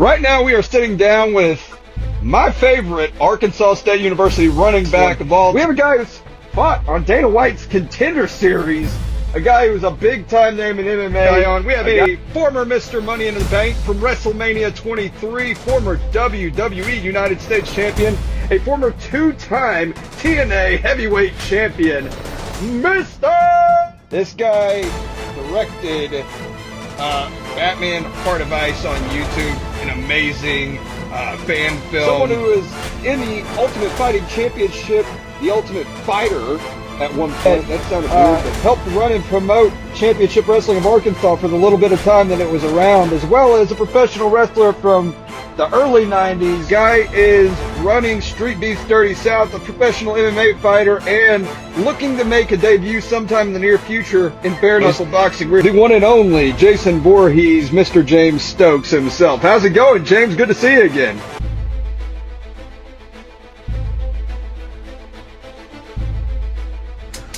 Right now we are sitting down with my favorite Arkansas State University running back of all. We have a guy who's fought on Dana White's Contender Series, a guy who's a big-time name in MMA. We have a former Mr. Money in the Bank from WrestleMania 23, former WWE United States champion, a former two-time TNA heavyweight champion, Mr. This guy directed Batman Heart of Ice on YouTube, an amazing fan film. Someone who is in the Ultimate Fighting Championship, the Ultimate Fighter at one point. That sounded weird, but helped run and promote Championship Wrestling of Arkansas for the little bit of time that it was around, as well as a professional wrestler from the early 90s. Guy is running Street Beefs Dirty South, a professional MMA fighter, and looking to make a debut sometime in the near future in bare knuckle boxing. We're the one and only Jason Voorhees, Mr. James Stokes himself. How's it going, James? Good to see you again.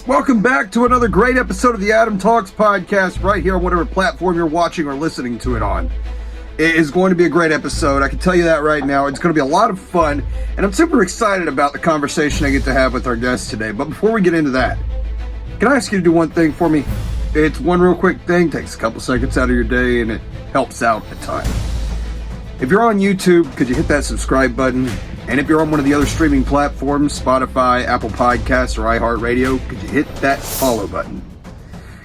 Welcome back to another great episode of the Adam Talks podcast right here on whatever platform you're watching or listening to it on. It is going to be a great episode. I can tell you that right now. It's going to be a lot of fun, and I'm super excited about the conversation I get to have with our guest today. But before we get into that, can I ask you to do one thing for me? It's one real quick thing, takes a couple seconds out of your day, and it helps out a ton. If you're on YouTube, could you hit that subscribe button? And if you're on one of the other streaming platforms, Spotify, Apple Podcasts, or iHeartRadio, could you hit that follow button?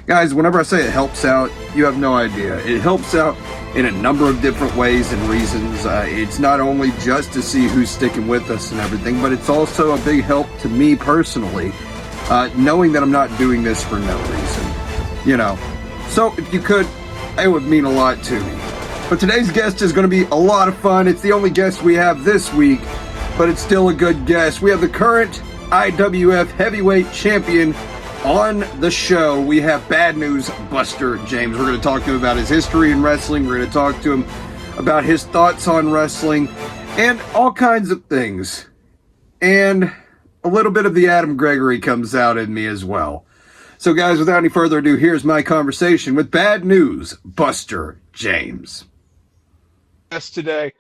Guys, whenever I say it helps out, you have no idea. It helps out in a number of different ways and reasons. It's not only just to see who's sticking with us and everything, but it's also a big help to me personally, knowing that I'm not doing this for no reason. You know, so if you could, it would mean a lot to me. But today's guest is going to be a lot of fun. It's the only guest we have this week, but it's still a good guest. We have the current IWF heavyweight champion on the show. We have Bad News Buster James. We're going to talk to him about his history in wrestling. We're going to talk to him about his thoughts on wrestling and all kinds of things. And a little bit of the Adam Gregory comes out in me as well. So guys, without any further ado, here's my conversation with Bad News Buster James. Today,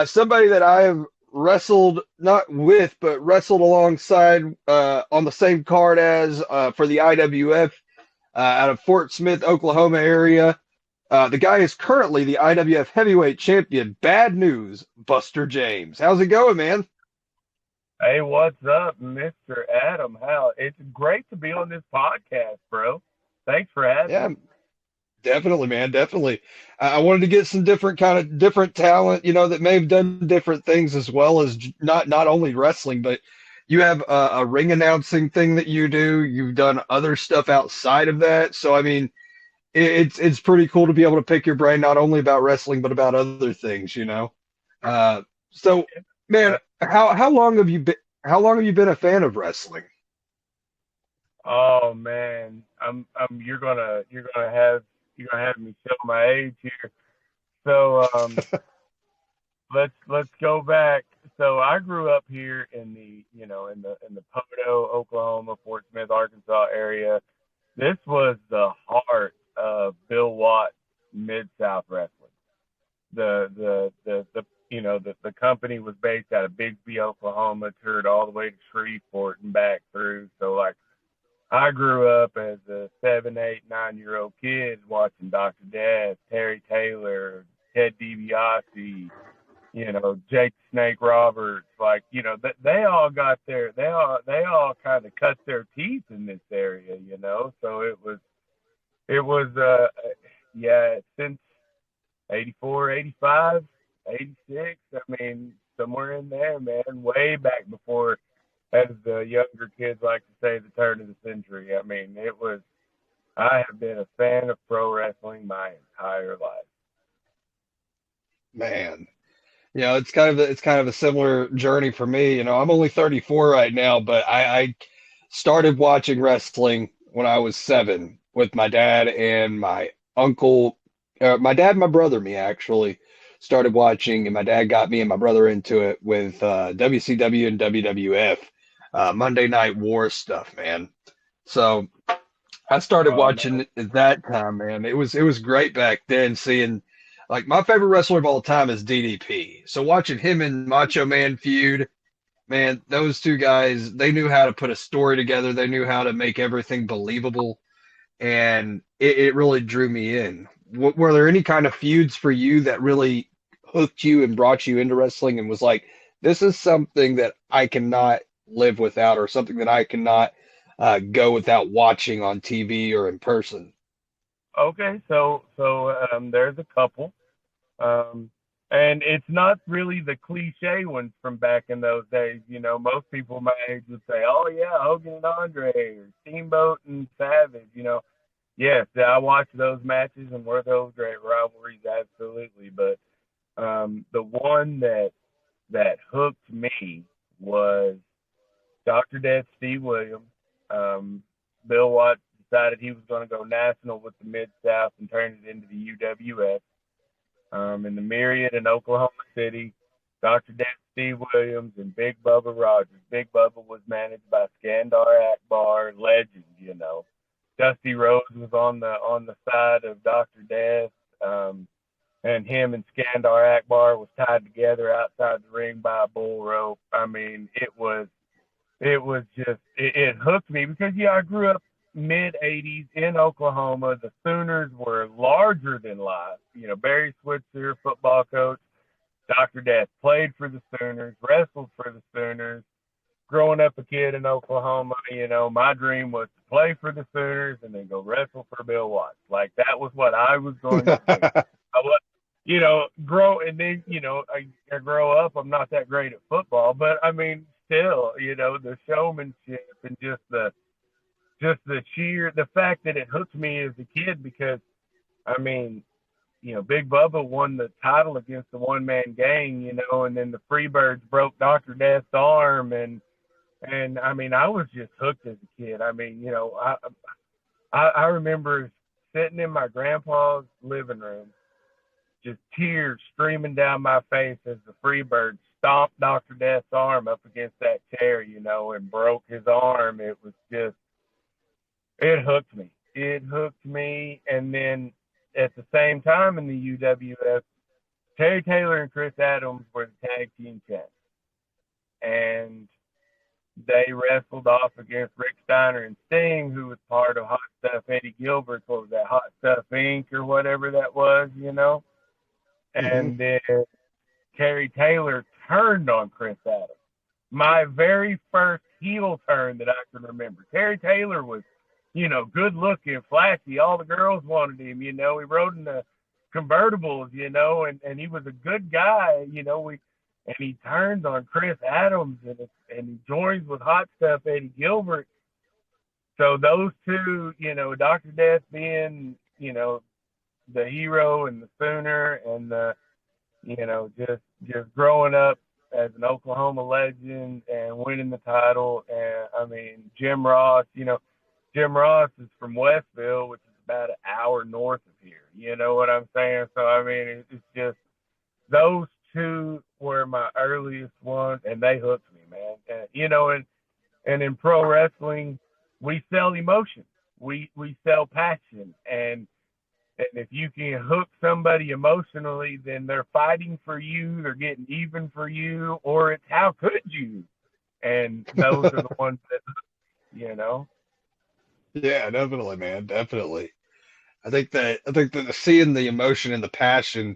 somebody that I have wrestled not with but wrestled alongside on the same card as for the IWF out of Fort Smith, Oklahoma area. The guy is currently the IWF heavyweight champion. Bad News Buster James. How's it going, man? Hey, what's up, Mr. Adam? It's great to be on this podcast, bro. Thanks for having me. Definitely, man. Definitely. I wanted to get some different talent, that may have done different things as well as not only wrestling, but you have a ring announcing thing that you do. You've done other stuff outside of that. So, I mean, it's pretty cool to be able to pick your brain not only about wrestling, but about other things, So, man, how long have you been a fan of wrestling? Oh man, you're gonna have me show my age here. So let's go back. So I grew up here in the Podo, Oklahoma, Fort Smith, Arkansas area. This was the heart of Bill Watts Mid-South Wrestling. The company was based out of Bigsby, Oklahoma, toured all the way to Shreveport and back through. So like I grew up as a 7, 8, 9-year-old kid watching Dr. Death, Terry Taylor, Ted DiBiase, Jake Snake Roberts. Like, they all kind of cut their teeth in this area, So it was since 84, 85, 86. I mean, somewhere in there, man, way back before, as the younger kids like to say, the turn of the century. I mean, I have been a fan of pro wrestling my entire life. Man, it's kind of a similar journey for me. I'm only 34 right now, but I started watching wrestling when I was 7 with my dad and my uncle. My dad and my brother, me actually, started watching, and my dad got me and my brother into it with WCW and WWF. Monday Night War stuff, man. So I started watching at that time, man. It was great back then, seeing Like, my favorite wrestler of all time is DDP. So watching him and Macho Man feud, man, those two guys, they knew how to put a story together. They knew how to make everything believable. And it really drew me in. Were there any kind of feuds for you that really hooked you and brought you into wrestling and was like, this is something that I cannot live without, or something that I cannot go without watching on TV or in person? Okay, so there's a couple, and it's not really the cliche ones from back in those days. You know, most people my age would say, "Oh yeah, Hogan and Andre, or Steamboat and Savage." You know, yes, I watched those matches, and were those great rivalries? Absolutely, but the one that hooked me was Dr. Death Steve Williams. Bill Watts decided he was going to go national with the Mid-South and turn it into the UWF. In the Myriad in Oklahoma City, Dr. Death Steve Williams and Big Bubba Rogers. Big Bubba was managed by Skandar Akbar, legend, you know. Dusty Rhodes was on the side of Dr. Death, and him and Skandar Akbar was tied together outside the ring by a bull rope. I mean, it hooked me because, yeah, I grew up mid-'80s in Oklahoma. The Sooners were larger than life. You know, Barry Switzer, football coach, Dr. Death played for the Sooners, wrestled for the Sooners. Growing up a kid in Oklahoma, you know, my dream was to play for the Sooners and then go wrestle for Bill Watts. Like, that was what I was going to do. I was, you know, I grow up, I'm not that great at football, but I mean, still, you know, the showmanship and just the fact that it hooked me as a kid, because I mean, you know, Big Bubba won the title against the one-man gang, you know, and then the Freebirds broke Dr. Death's arm, and I mean, I was just hooked as a kid. I mean, you know, I remember sitting in my grandpa's living room, just tears streaming down my face as the Freebirds stomped Dr. Death's arm up against that chair, you know, and broke his arm. It was just, it hooked me. It hooked me. And then at the same time in the UWF, Terry Taylor and Chris Adams were the tag team champs. And they wrestled off against Rick Steiner and Sting, who was part of Hot Stuff Eddie Gilbert's, what was that, Hot Stuff Inc. or whatever that was, you know? And then Terry Taylor turned on Chris Adams. My very first heel turn that I can remember. Terry Taylor was, you know, good looking, flashy. All the girls wanted him, you know. He rode in the convertibles, you know, and he was a good guy, you know. And he turns on Chris Adams, and he joins with Hot Stuff Eddie Gilbert. So those two, you know, Dr. Death being, you know, the hero and the Sooner, and the, you know, just growing up as an Oklahoma legend and winning the title. And I mean, Jim Ross, you know, Jim Ross is from Westville, which is about an hour north of here. You know what I'm saying? So I mean, it's just those two were my earliest ones, and they hooked me, man. And, you know, and in pro wrestling, we sell emotion, we sell passion, and if you can hook somebody emotionally, then they're fighting for you, they're getting even for you, or it's how could you? And those are the ones that, you know. Yeah, definitely, man, definitely. I think that seeing the emotion and the passion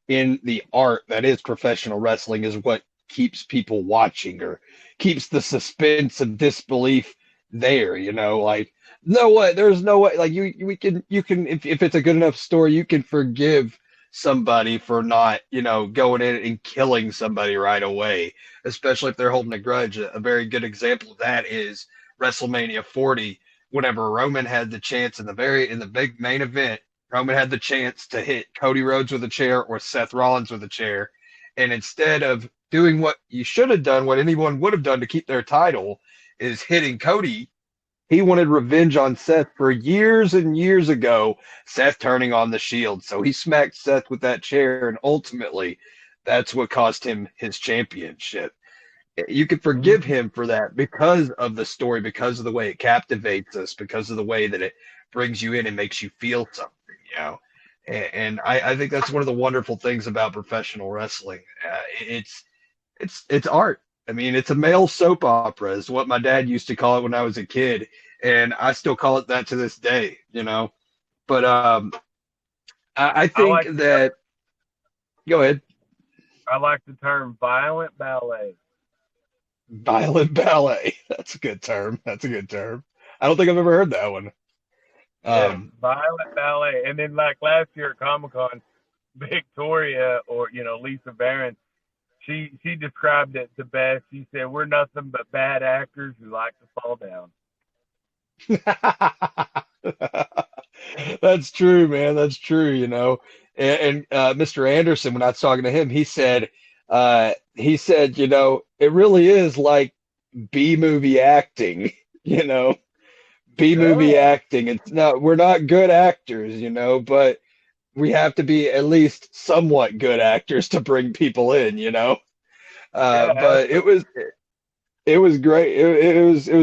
in the art that is professional wrestling is what keeps people watching, or keeps the suspense of disbelief there, you know, like, no way, there's no way, like, you can if it's a good enough story, you can forgive somebody for not, you know, going in and killing somebody right away, especially if they're holding a grudge. A very good example of that is WrestleMania 40, whenever Roman had the chance in the big main event. Roman had the chance to hit Cody Rhodes with a chair or Seth Rollins with a chair, and instead of doing what you should have done, what anyone would have done to keep their title, is hitting Cody. He wanted revenge on Seth for years and years ago, Seth turning on the Shield. So he smacked Seth with that chair, and ultimately that's what cost him his championship. You can forgive him for that because of the story, because of the way it captivates us, because of the way that it brings you in and makes you feel something, you know. And I think that's one of the wonderful things about professional wrestling. It's art. I mean, it's a male soap opera, is what my dad used to call it when I was a kid, and I still call it that to this day. But I I think like the that. Go ahead. I like the term violent ballet. Violent ballet. That's a good term. That's a good term. I don't think I've ever heard that one. Yeah, Um, violent ballet. And then like last year at Comic Con, Victoria, or Lisa Barron, she described it the best. She said, "We're nothing but bad actors who like to fall down." That's true, man. That's true, And Mr. Anderson, when I was talking to him, he said, it really is like B movie acting, you know, B movie Yeah, acting. We're not good actors, but we have to be at least somewhat good actors to bring people in. yeah, But it was great. It was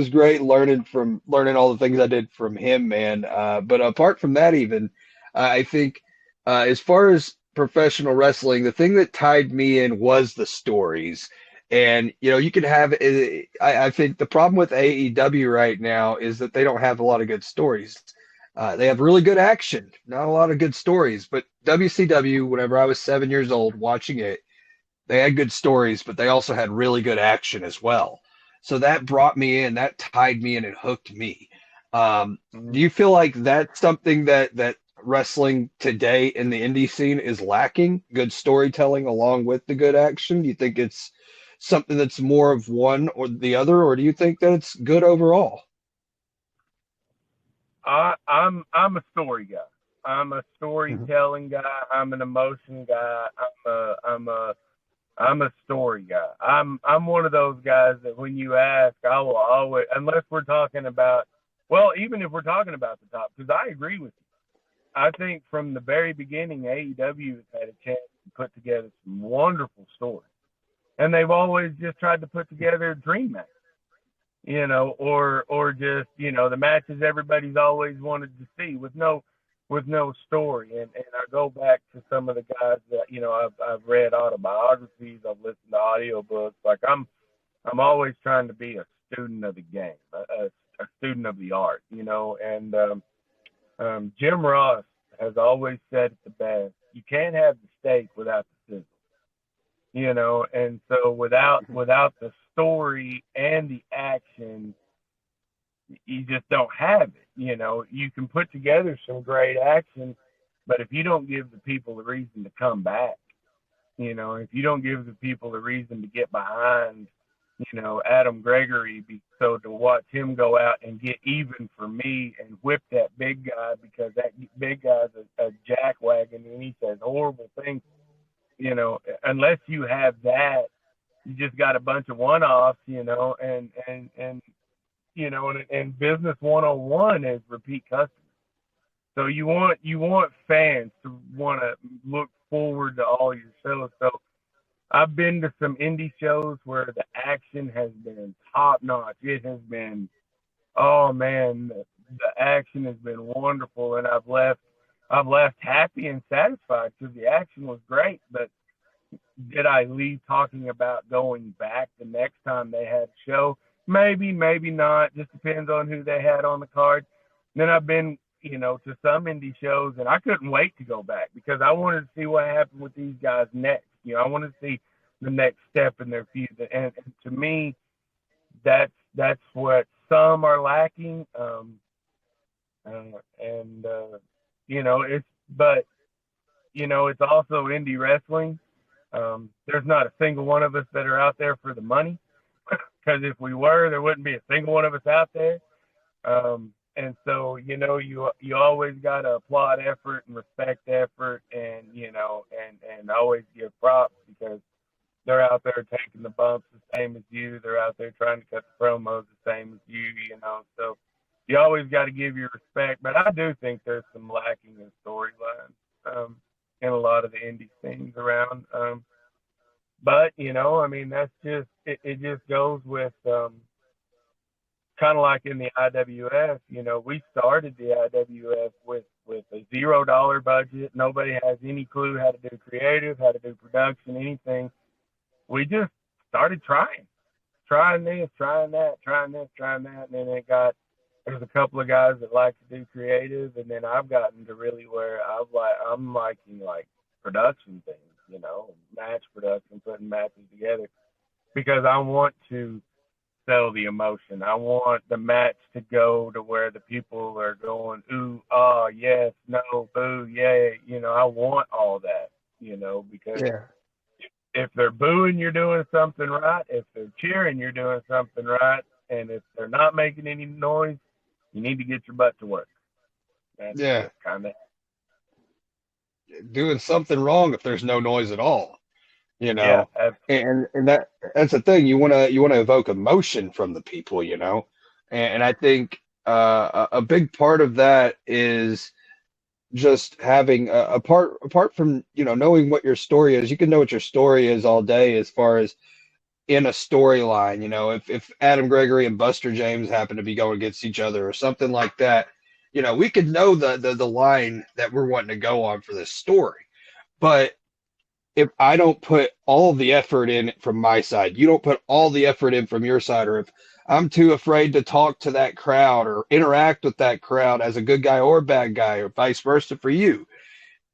great learning all the things I did from him, man. But apart from that, even I think as far as professional wrestling, the thing that tied me in was the stories. And you can have. I think the problem with AEW right now is that they don't have a lot of good stories. They have really good action, not a lot of good stories. But WCW, whenever I was 7 years old watching it, they had good stories, but they also had really good action as well. So that brought me in, that tied me in and hooked me. Do Mhm. you feel like that's something that wrestling today in the indie scene is lacking? Good storytelling along with the good action? Do you think it's something that's more of one or the other, or do you think that it's good overall? I'm a story guy. I'm a Mhm. storytelling guy. I'm an emotion guy. I'm a story guy. I'm one of those guys that when you ask, I will always, unless we're talking about, well, even if we're talking about the top, because I agree with you. I think from the very beginning, AEW has had a chance to put together some wonderful stories, and they've always just tried to put together dream matches, or just the matches everybody's always wanted to see with no story. And I go back to some of the guys that I've read autobiographies, I've listened to audiobooks. Like I'm always trying to be a student of the game, a student of the art, and Jim Ross has always said it the best. You can't have the steak without the sizzle, and so without the story and the action, you just don't have it. You can put together some great action, but if you don't give the people a reason to come back, if you don't give the people a reason to get behind, Adam Gregory, so to watch him go out and get even for me and whip that big guy because that big guy's a jackwagon and he says horrible things, unless you have that, you just got a bunch of one-offs, and business 101 is repeat customers. So you want fans to want to look forward to all your shows. So I've been to some indie shows where the action has been top notch. It has been, oh man, the action has been wonderful, and I've left happy and satisfied because the action was great. But did I leave talking about going back the next time they had a show? Maybe, maybe not. Just depends on who they had on the card. And then I've been, to some indie shows, and I couldn't wait to go back because I wanted to see what happened with these guys next. I wanted to see the next step in their feud. And to me, that's what some are lacking. And it's but it's also indie wrestling. There's not a single one of us that are out there for the money, because if we were, there wouldn't be a single one of us out there. And so, you always got to applaud effort and respect effort, and and always give props because they're out there taking the bumps the same as you. They're out there trying to cut the promos the same as you. So you always got to give your respect. But I do think there's some lacking in storyline in a lot of the indie scenes around. But I mean, that's just it just goes with kind of like in the IWF, we started the IWF with a $0 budget. Nobody has any clue how to do creative, how to do production, anything. We just started trying this, trying that, trying this, trying that. And then there's a couple of guys that like to do creative. And then I've gotten to really where I'm liking like production things, match production, putting matches together, because I want to sell the emotion. I want the match to go to where the people are going, ooh, ah, yes, no, boo, yay. I want all that, because if they're booing, you're doing something right. If they're cheering, you're doing something right. And if they're not making any noise, you need to get your butt to work. That's kind of doing something wrong if there's no noise at all. Yeah, and that's the thing. You want to evoke emotion from the people, and I think a big part of that is just having apart from knowing what your story is. You can know what your story is all day as far as in a storyline. If Adam Gregory and Buster James happen to be going against each other or something like that, we could know the line that we're wanting to go on for this story. But if I don't put all the effort in from my side, you don't put all the effort in from your side, or if I'm too afraid to talk to that crowd or interact with that crowd as a good guy or a bad guy, or vice versa for you,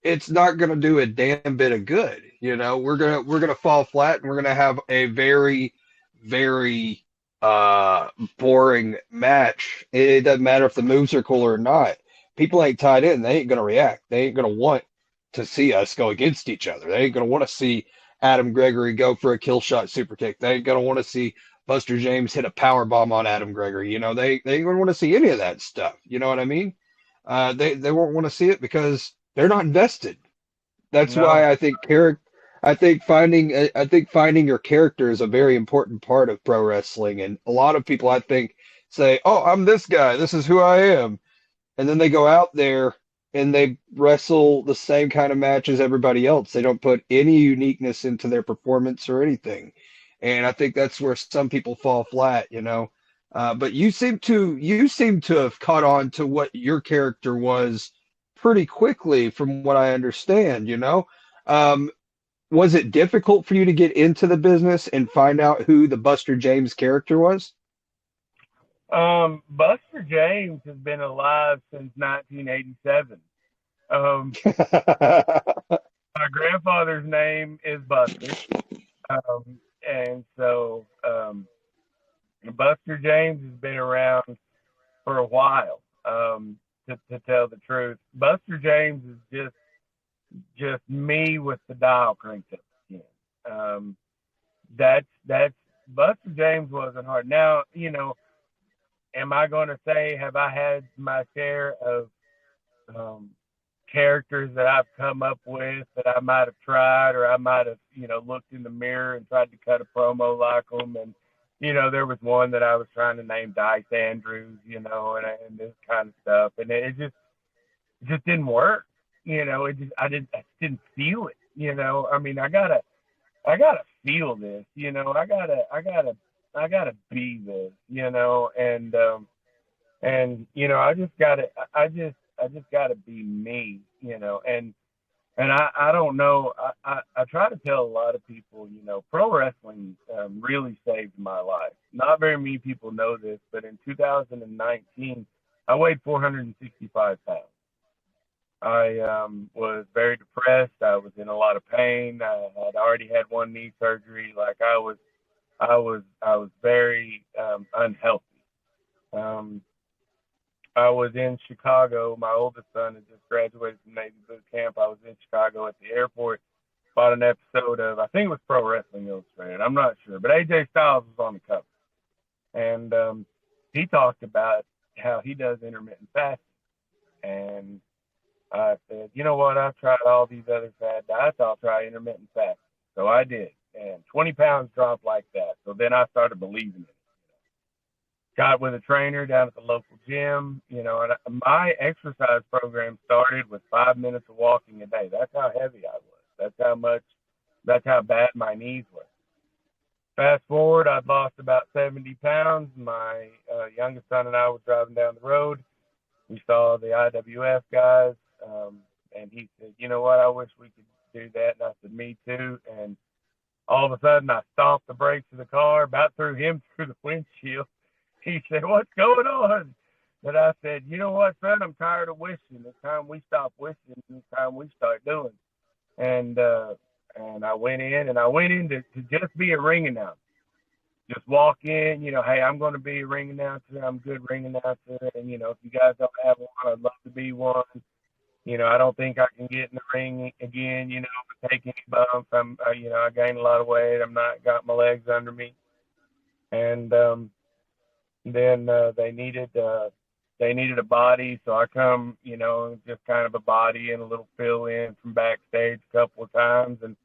it's not going to do a damn bit of good. We're gonna fall flat, and we're gonna have a very, very boring match. It doesn't matter if the moves are cool or not. People ain't tied in. They ain't gonna react. They ain't gonna want to see us go against each other. They ain't going to want to see Adam Gregory go for a kill shot super kick. They ain't going to want to see Buster James hit a power bomb on Adam Gregory. They ain't going to want to see any of that stuff. You know what I mean? They won't want to see it because they're not invested. That's why I think finding your character is a very important part of pro wrestling. And a lot of people, I think, say, "Oh, I'm this guy. This is who I am," and then they go out there and they wrestle the same kind of match as everybody else. They don't put any uniqueness into their performance or anything. And I think that's where some people fall flat, But you seem to have caught on to what your character was pretty quickly, from what I understand, Was it difficult for you to get into the business and find out who the Buster James character was? Buster James has been alive since 1987. My grandfather's name is Buster. And so Buster James has been around for a while, to tell the truth. Buster James is just me with the dial cranked up again. That's Buster James wasn't hard. Now, am I going to say, have I had my share of characters that I've come up with that I might have tried, or I might have, looked in the mirror and tried to cut a promo like them? And, there was one that I was trying to name Dice Andrews, and this kind of stuff. And it just didn't work. I didn't feel it, I mean, I gotta feel this, I gotta be this, and I just gotta be me, and I don't know. I try to tell a lot of people, pro wrestling really saved my life. Not very many people know this, but in 2019, I weighed 465 pounds. I was very depressed. I was in a lot of pain. I had already had one knee surgery. Like I was very unhealthy. I was in Chicago. My oldest son had just graduated from Navy boot camp. I was in Chicago at the airport. Bought an episode of, I think it was Pro Wrestling Illustrated. I'm not sure, but AJ Styles was on the cover, and he talked about how he does intermittent fasting. And I said, you know what? I've tried all these other fad diets. I'll try intermittent fasting. So I did, and 20 pounds dropped like that. So then I started believing it. Got with a trainer down at the local gym, and my exercise program started with 5 minutes of walking a day. That's how heavy I was. That's how bad my knees were. fast forward, I'd lost about 70 pounds. My youngest son and I was driving down the road. We saw the IWF guys, and he said, "You know what? I wish we could do that." And I said, "Me too." And all of a sudden, I stomped the brakes of the car, about threw him through the windshield. He said, "What's going on?" But I said, "You know what, son? I'm tired of wishing. It's time we stop wishing. It's time we start doing." And I went in, to just be a ring announcer. Just walk in, hey, I'm going to be a ring announcer. I'm a good ring announcer. And, if you guys don't have one, I'd love to be one. I don't think I can get in the ring again, take any bumps. I gained a lot of weight. I'm not got my legs under me. And then they needed a body. So I come, just kind of a body and a little fill in from backstage a couple of times. And,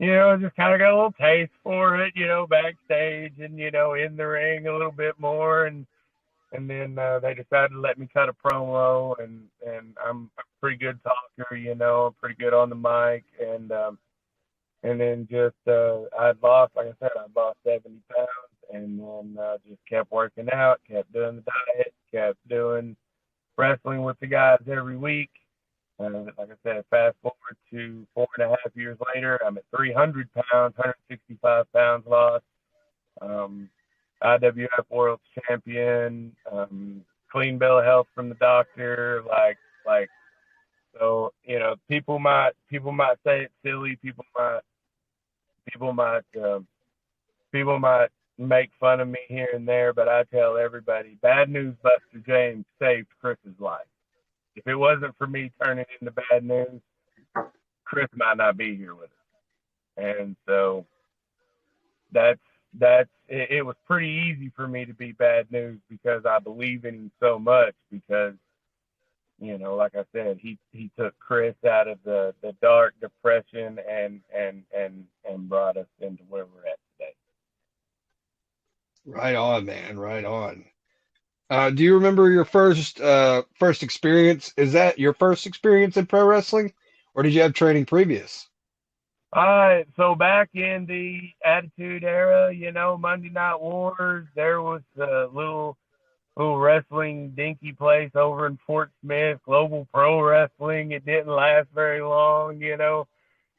just kind of got a little taste for it, backstage and, in the ring a little bit more. And then they decided to let me cut a promo, and I'm a pretty good talker, I'm pretty good on the mic. And then just, I'd lost 70 pounds, and then just kept working out, kept doing the diet, kept doing wrestling with the guys every week. Like I said, fast forward to 4.5 years later, I'm at 300 pounds, 165 pounds lost, IWF World Champion, clean bill of health from the doctor, so, people might say it's silly, people might make fun of me here and there, but I tell everybody, Bad News Buster James saved Chris's life. If it wasn't for me turning into bad news, Chris might not be here with us. And so it was pretty easy for me to be bad news because I believe in him so much, because, like I said, he took Chris out of the dark depression and brought us into where we're at today. Right on, man. Right on. Do you remember your first experience? Is that your first experience in pro wrestling, or did you have training previous? So back in the Attitude Era, Monday Night Wars, there was a little wrestling dinky place over in Fort Smith, Global Pro Wrestling. It didn't last very long,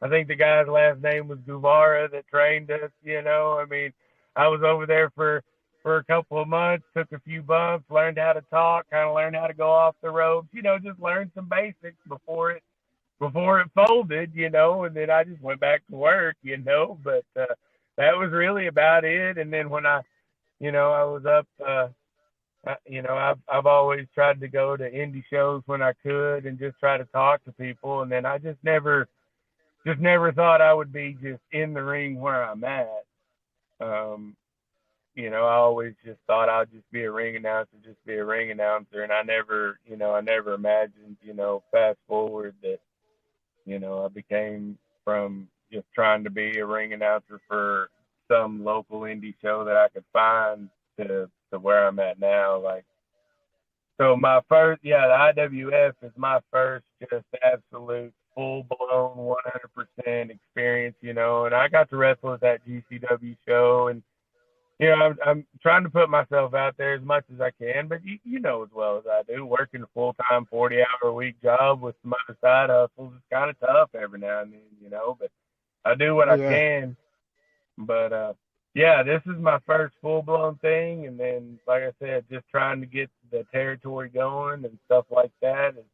I think the guy's last name was Guevara that trained us, I was over there for a couple of months, took a few bumps, learned how to talk, kind of learned how to go off the ropes, just learned some basics before it folded, and then I just went back to work, but that was really about it. And then when I was up, I've always tried to go to indie shows when I could and just try to talk to people. And then I just never thought I would be just in the ring where I'm at. I always just thought I'd just be a ring announcer. And I never imagined, fast forward that, I became from just trying to be a ring announcer for some local indie show that I could find to where I'm at now. So my first, the IWF is my first just absolute full-blown 100% experience, and I got to wrestle at that GCW show, and I'm trying to put myself out there as much as I can, but you know as well as I do, working a full-time 40-hour-a-week job with some other side hustles is kind of tough every now and then, but I do what I can. But, this is my first full-blown thing, and then, like I said, just trying to get the territory going and stuff like that. And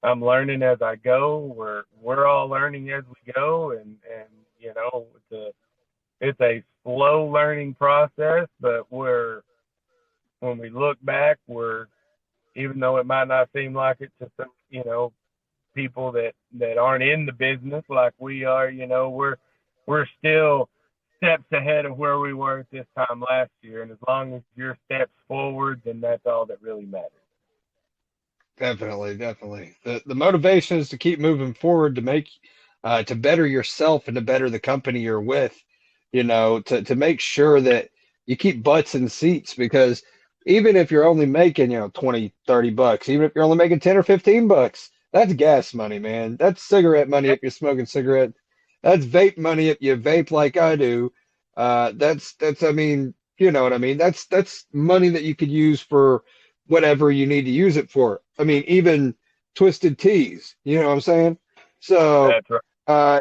I'm learning as I go. We're all learning as we go, and it's a slow learning process, but when we look back, even though it might not seem like it to some, people that aren't in the business like we are, we're still steps ahead of where we were at this time last year. And as long as you're steps forward, then that's all that really matters. Definitely. The motivation is to keep moving forward, to make, to better yourself and to better the company you're with. To make sure that you keep butts in seats, because even if you're only making, $20, $30, even if you're only making 10 or 15 bucks, that's gas money, man. That's cigarette money if you're smoking cigarettes. That's vape money if you vape like I do. That's I mean, you know what I mean? That's money that you could use for whatever you need to use it for. I mean, even twisted teas, you know what I'm saying? So That's right. uh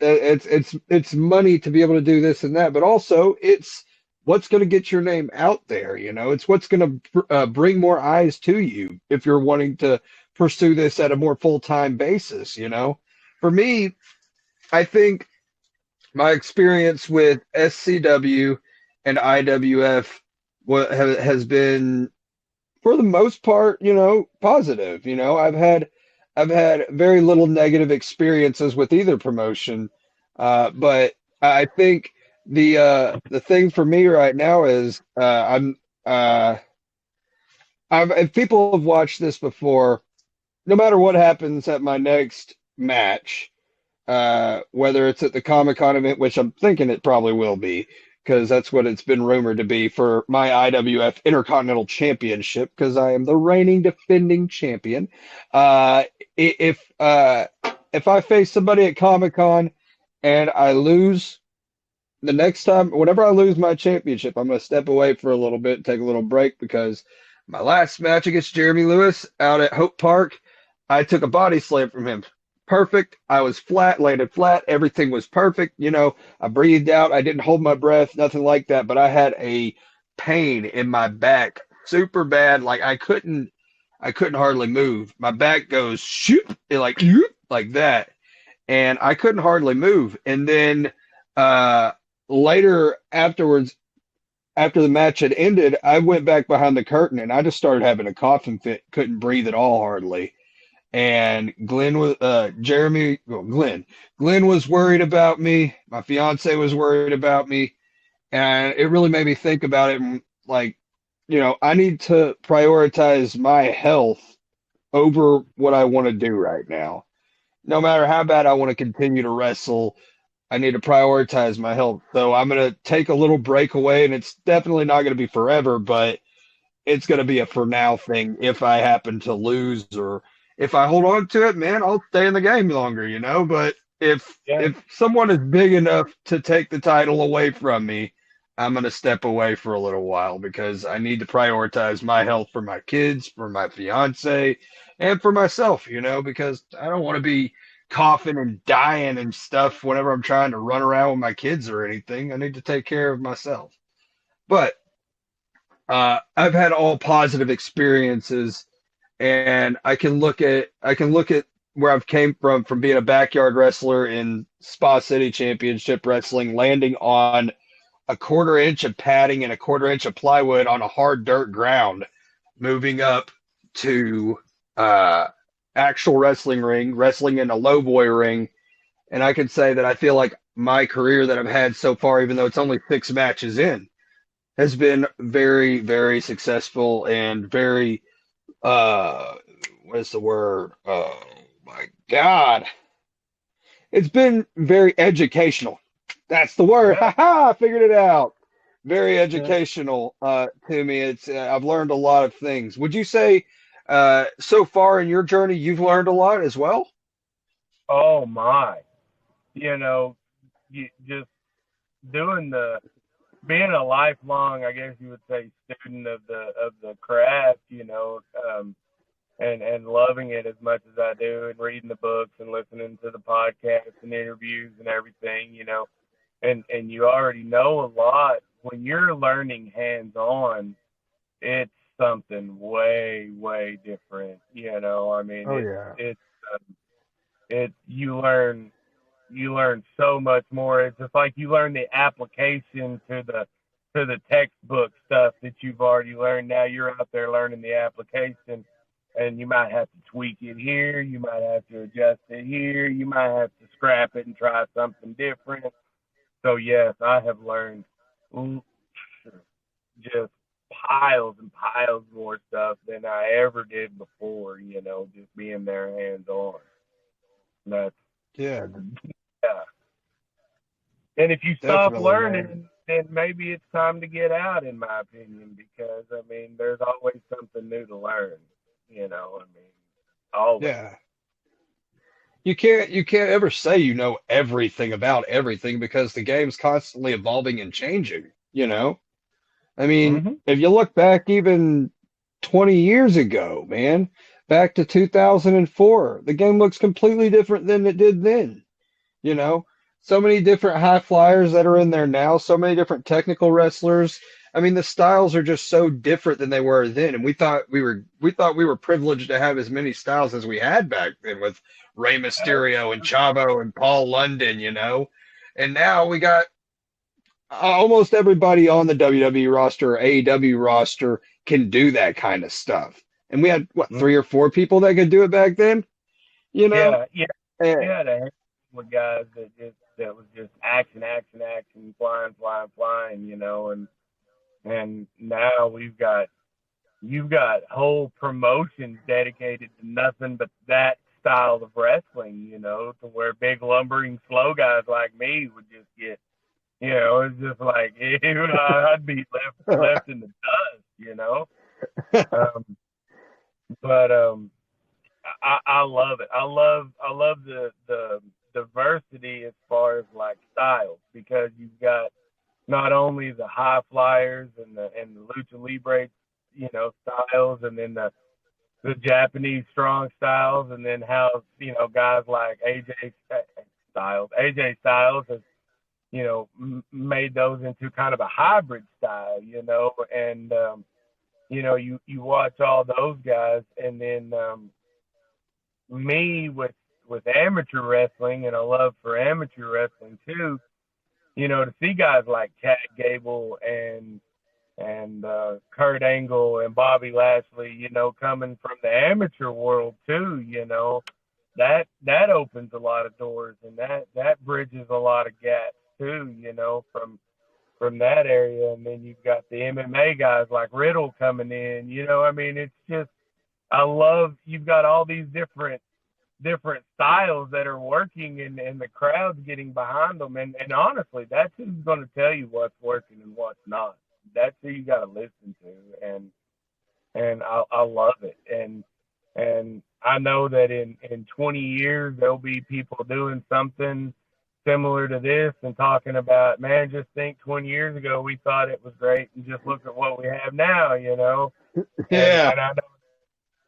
it's money to be able to do this and that, but also it's what's going to get your name out there, you know? It's what's going to bring more eyes to you if you're wanting to pursue this at a more full-time basis, you know? For me, I think my experience with SCW and IWF has been, for the most part, you know, positive. You know, I've had very little negative experiences with either promotion, but I think the thing for me right now is uh, if people have watched this before, no matter what happens at my next match, whether it's at the Comic Con event, which I'm thinking it probably will be, because that's what it's been rumored to be for my IWF Intercontinental Championship, because I am the reigning defending champion. Uh, if I face somebody at Comic Con and I lose the next time, whenever I lose my championship, I'm going to step away for a little bit, take a little break, because my last match against Jeremy Lewis out at Hope Park, I took a body slam from him. Perfect. I was flat, landed flat. Everything was perfect. You know, I breathed out. I didn't hold my breath, nothing like that. But I had a pain in my back, super bad. Like I couldn't hardly move. My back goes shoot, like that, and I couldn't hardly move. And then uh, later afterwards, after the match had ended, I went back behind the curtain and I just started having a coughing fit. Couldn't breathe at all, hardly. And Glenn was worried about me. My fiance was worried about me, and it really made me think about it. And like, you know, I need to prioritize my health over what I want to do right now. No matter how bad I want to continue to wrestle, I need to prioritize my health. So I'm going to take a little break away, and it's definitely not going to be forever, but it's going to be a for now thing. If I happen to lose or if I hold on to it, man, I'll stay in the game longer, you know. But Yeah. if someone is big enough to take the title away from me, I'm going to step away for a little while because I need to prioritize my health for my kids, for my fiance, and for myself, you know, because I don't want to be coughing and dying and stuff whenever I'm trying to run around with my kids or anything. I need to take care of myself. But I've had all positive experiences, and I can look at where I've came from being a backyard wrestler in Spa City Championship Wrestling, landing on a quarter inch of padding and a quarter inch of plywood on a hard dirt ground, moving up to uh, actual wrestling ring, wrestling in a low boy ring, and I can say that I feel like my career that I've had so far, even though it's only 6 matches in, has been very, very successful and very uh what is the word? Oh my God. It's been very educational. That's the word. Yeah. Ha ha, I figured it out. Very Yeah. educational to me. It's I've learned a lot of things. Would you say so far in your journey you've learned a lot as well? Oh my. You know, you just doing the being a lifelong, I guess you would say, student of the craft. And loving it as much as I do, and reading the books and listening to the podcasts and interviews and everything. And you already know a lot when you're learning hands on. It's something way different. I mean, Oh yeah. um, it you learn so much more. It's just like you learn the application to the textbook stuff that you've already learned. Now you're out there learning the application, and you might have to tweak it here, you might have to adjust it here, you might have to scrap it and try something different. So yes, I have learned just piles and piles more stuff than I ever did before. Just being there hands on. That's Yeah, yeah. And if you stop definitely, man. learning, then maybe it's time to get out, in my opinion, because I mean, there's always something new to learn. I mean, always. Yeah. you can't ever say you know everything about everything because the game's constantly evolving and changing, you know? I mean, Hmm. if you look back even 20 years ago, man, back to 2004, the game looks completely different than it did then. You know, so many different high flyers that are in there now, so many different technical wrestlers. I mean, the styles are just so different than they were then, and we thought we were privileged to have as many styles as we had back then with Rey Mysterio and Chavo and Paul London, you know. And now we got almost everybody on the WWE roster or AEW roster can do that kind of stuff. And we had what, three or four people that could do it back then, you know? Yeah, yeah. And, We had a handful of guys that was just action, action, action, flying, flying, flying, and now you've got whole promotions dedicated to nothing but that style of wrestling, to where big lumbering slow guys like me would just get, it's just like I'd be left in the dust. Um, but I love it. I love the diversity as far as like styles, because you've got not only the high flyers and the lucha libre, styles, and then the Japanese strong styles, and then how guys like AJ Styles has made those into kind of a hybrid style, and you watch all those guys, and then me with amateur wrestling and a love for amateur wrestling too, to see guys like Chad Gable and Kurt Angle and Bobby Lashley, coming from the amateur world too, that opens a lot of doors, and that bridges a lot of gaps too, from that area. And then you've got the MMA guys like Riddle coming in, I mean, it's just, I love, you've got all these different styles that are working, and the crowd's getting behind them. And honestly, that's who's going to tell you what's working and what's not. That's who you got to listen to. And I love it. And I know that in 20 years, there'll be people doing something similar to this and talking about, man, just think 20 years ago, we thought it was great, and just look at what we have now, yeah. And I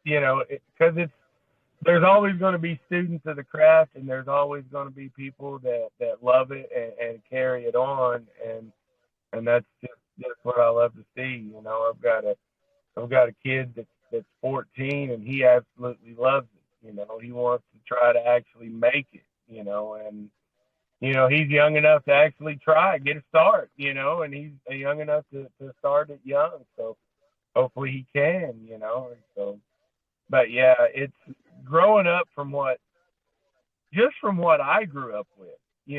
know, because there's always going to be students of the craft, and there's always going to be people that love it and carry it on. And that's just what I love to see. I've got a kid that's 14, and he absolutely loves it. He wants to try to actually make it, and he's young enough to actually try, get a start, and he's young enough to start it young. So hopefully he can, and so, but yeah, it's growing up from what I grew up with.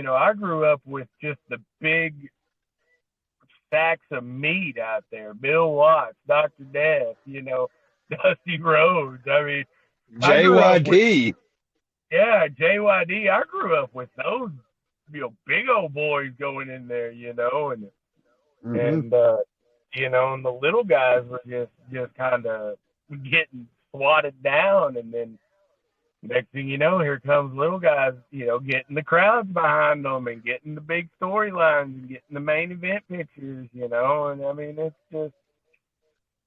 I grew up with just the big stacks of meat out there. Bill Watts, Dr. Death, Dusty Rhodes. I mean, JYD. JYD. I grew up with those, big old boys going in there, and and the little guys were just kind of getting swatted down, and then next thing you know, here comes little guys, getting the crowds behind them and getting the big storylines and getting the main event pictures, and I mean, it's just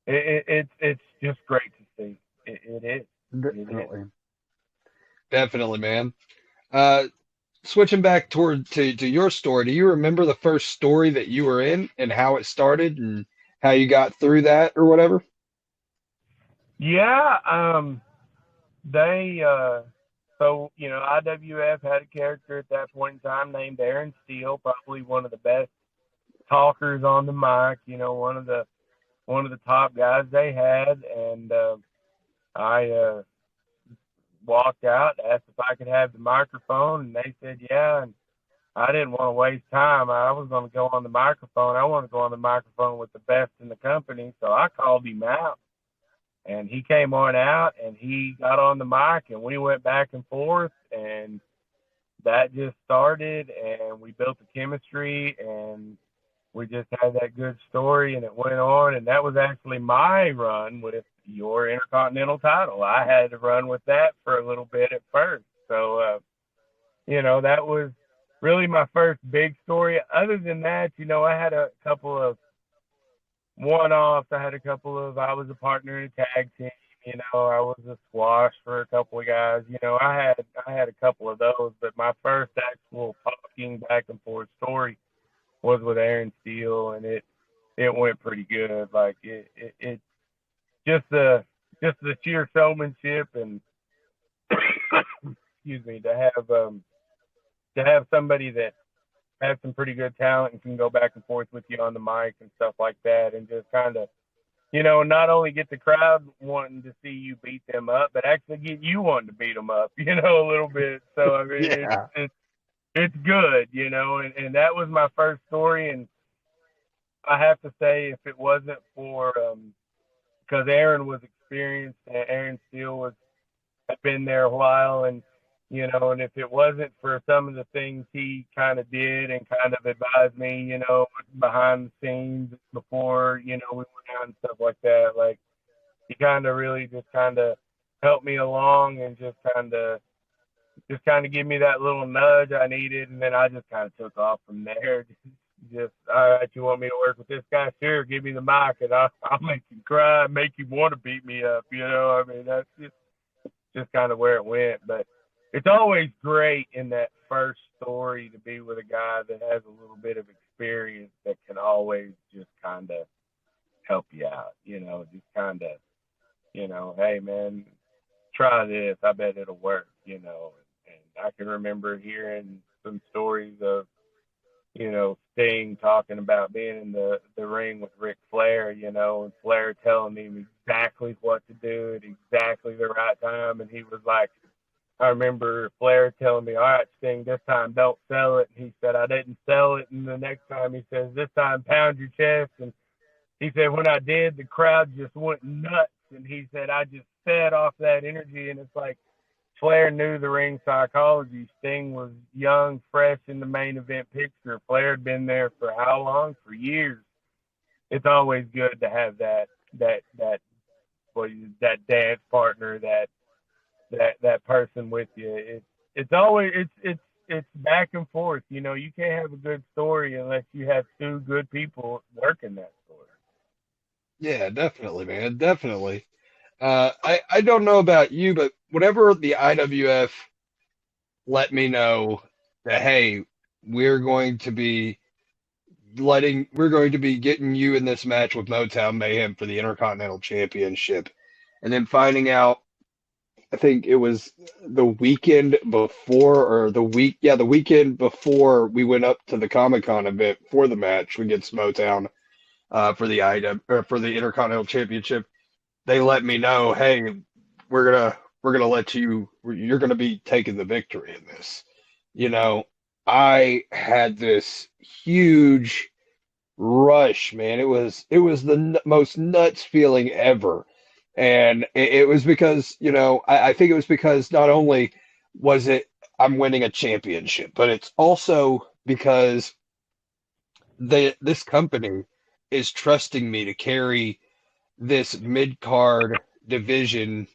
it's just great to see. It is. Definitely. Definitely, man. Switching back to your story, do you remember the first story that you were in and how it started and how you got through that or whatever? Yeah, IWF had a character at that point in time named Aaron Steele, probably one of the best talkers on the mic, one of the top guys they had. And I walked out, asked if I could have the microphone, and they said yeah. And I didn't want to waste time. I was going to go on the microphone. I want to go on the microphone with the best in the company. So I called him out, and he came on out, and he got on the mic, and we went back and forth, and that just started, and we built the chemistry, and we just had that good story, and it went on. And that was actually my run with your Intercontinental title. I had to run with that for a little bit at first. So, that was really my first big story. Other than that, I had a couple of one-offs. I was a partner in a tag team. I was a squash for a couple of guys. I had a couple of those, but my first actual talking back and forth story was with Aaron Steele, and it went pretty good. Like it just the sheer showmanship and excuse me, to have somebody that has some pretty good talent and can go back and forth with you on the mic and stuff like that, and just kind of, not only get the crowd wanting to see you beat them up, but actually get you wanting to beat them up, a little bit. So, I mean, Yeah. it's good, and that was my first story. And I have to say, if it wasn't for, because Aaron was experienced, and Aaron Steele had been there a while, and if it wasn't for some of the things he kind of did and kind of advised me, behind the scenes before, we went out and stuff like that, like he kind of really just kind of helped me along and just kind of give me that little nudge I needed. And then I just kind of took off from there. Just, all right, you want me to work with this guy? Sure, give me the mic and I'll make you cry, make you want to beat me up, I mean, that's just kind of where it went. But it's always great in that first story to be with a guy that has a little bit of experience that can always just kind of help you out, just kind of, hey, man, try this. I bet it'll work, And I can remember hearing some stories of, Sting talking about being in the ring with Ric Flair, and Flair telling him exactly what to do at exactly the right time. And he was like, I remember Flair telling me, all right, Sting, this time don't sell it. And he said, I didn't sell it. And the next time he says, this time pound your chest. And he said, when I did, the crowd just went nuts. And he said, I just fed off that energy. And it's like Flair knew the ring psychology. Sting was young, fresh in the main event picture. Flair had been there for how long? For years. It's always good to have that dance partner, that person with you. It's always it's back and forth. You can't have a good story unless you have two good people working that story. Yeah, definitely, man. Definitely. I don't know about you, but whenever the IWF let me know that, hey, we're going to be getting you in this match with Motown Mayhem for the Intercontinental Championship, and then finding out, I think it was the weekend before, or the weekend before we went up to the Comic-Con event for the match against Motown, for the for the Intercontinental Championship. They let me know, hey, we're gonna you're gonna be taking the victory in this. I had this huge rush, man. It was the most nuts feeling ever. And it was because, I think it was because not only was it I'm winning a championship, but it's also because this company is trusting me to carry this mid-card division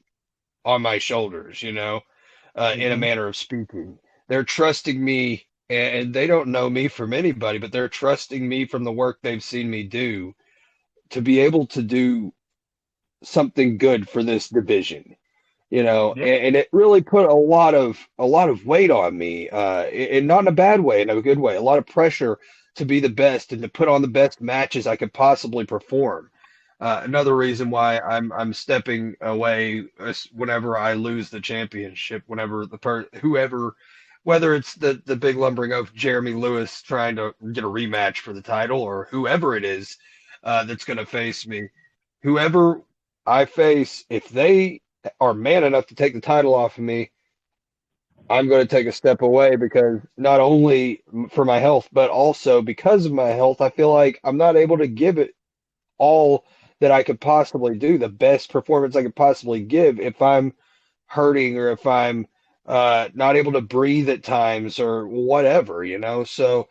on my shoulders, in a manner of speaking. They're trusting me, and they don't know me from anybody, but they're trusting me from the work they've seen me do to be able to do something good for this division, Yeah. and it really put a lot of weight on me, and not in a bad way, in a good way, a lot of pressure to be the best and to put on the best matches I could possibly perform. Another reason why I'm stepping away whenever I lose the championship, whenever whoever, whether it's the big lumbering oaf Jeremy Lewis trying to get a rematch for the title, or whoever it is that's going to face me, whoever I face, if they are man enough to take the title off of me, I'm going to take a step away, because not only for my health, but also because of my health, I feel like I'm not able to give it all that I could possibly do, the best performance I could possibly give, if I'm hurting, or if I'm not able to breathe at times, or whatever, So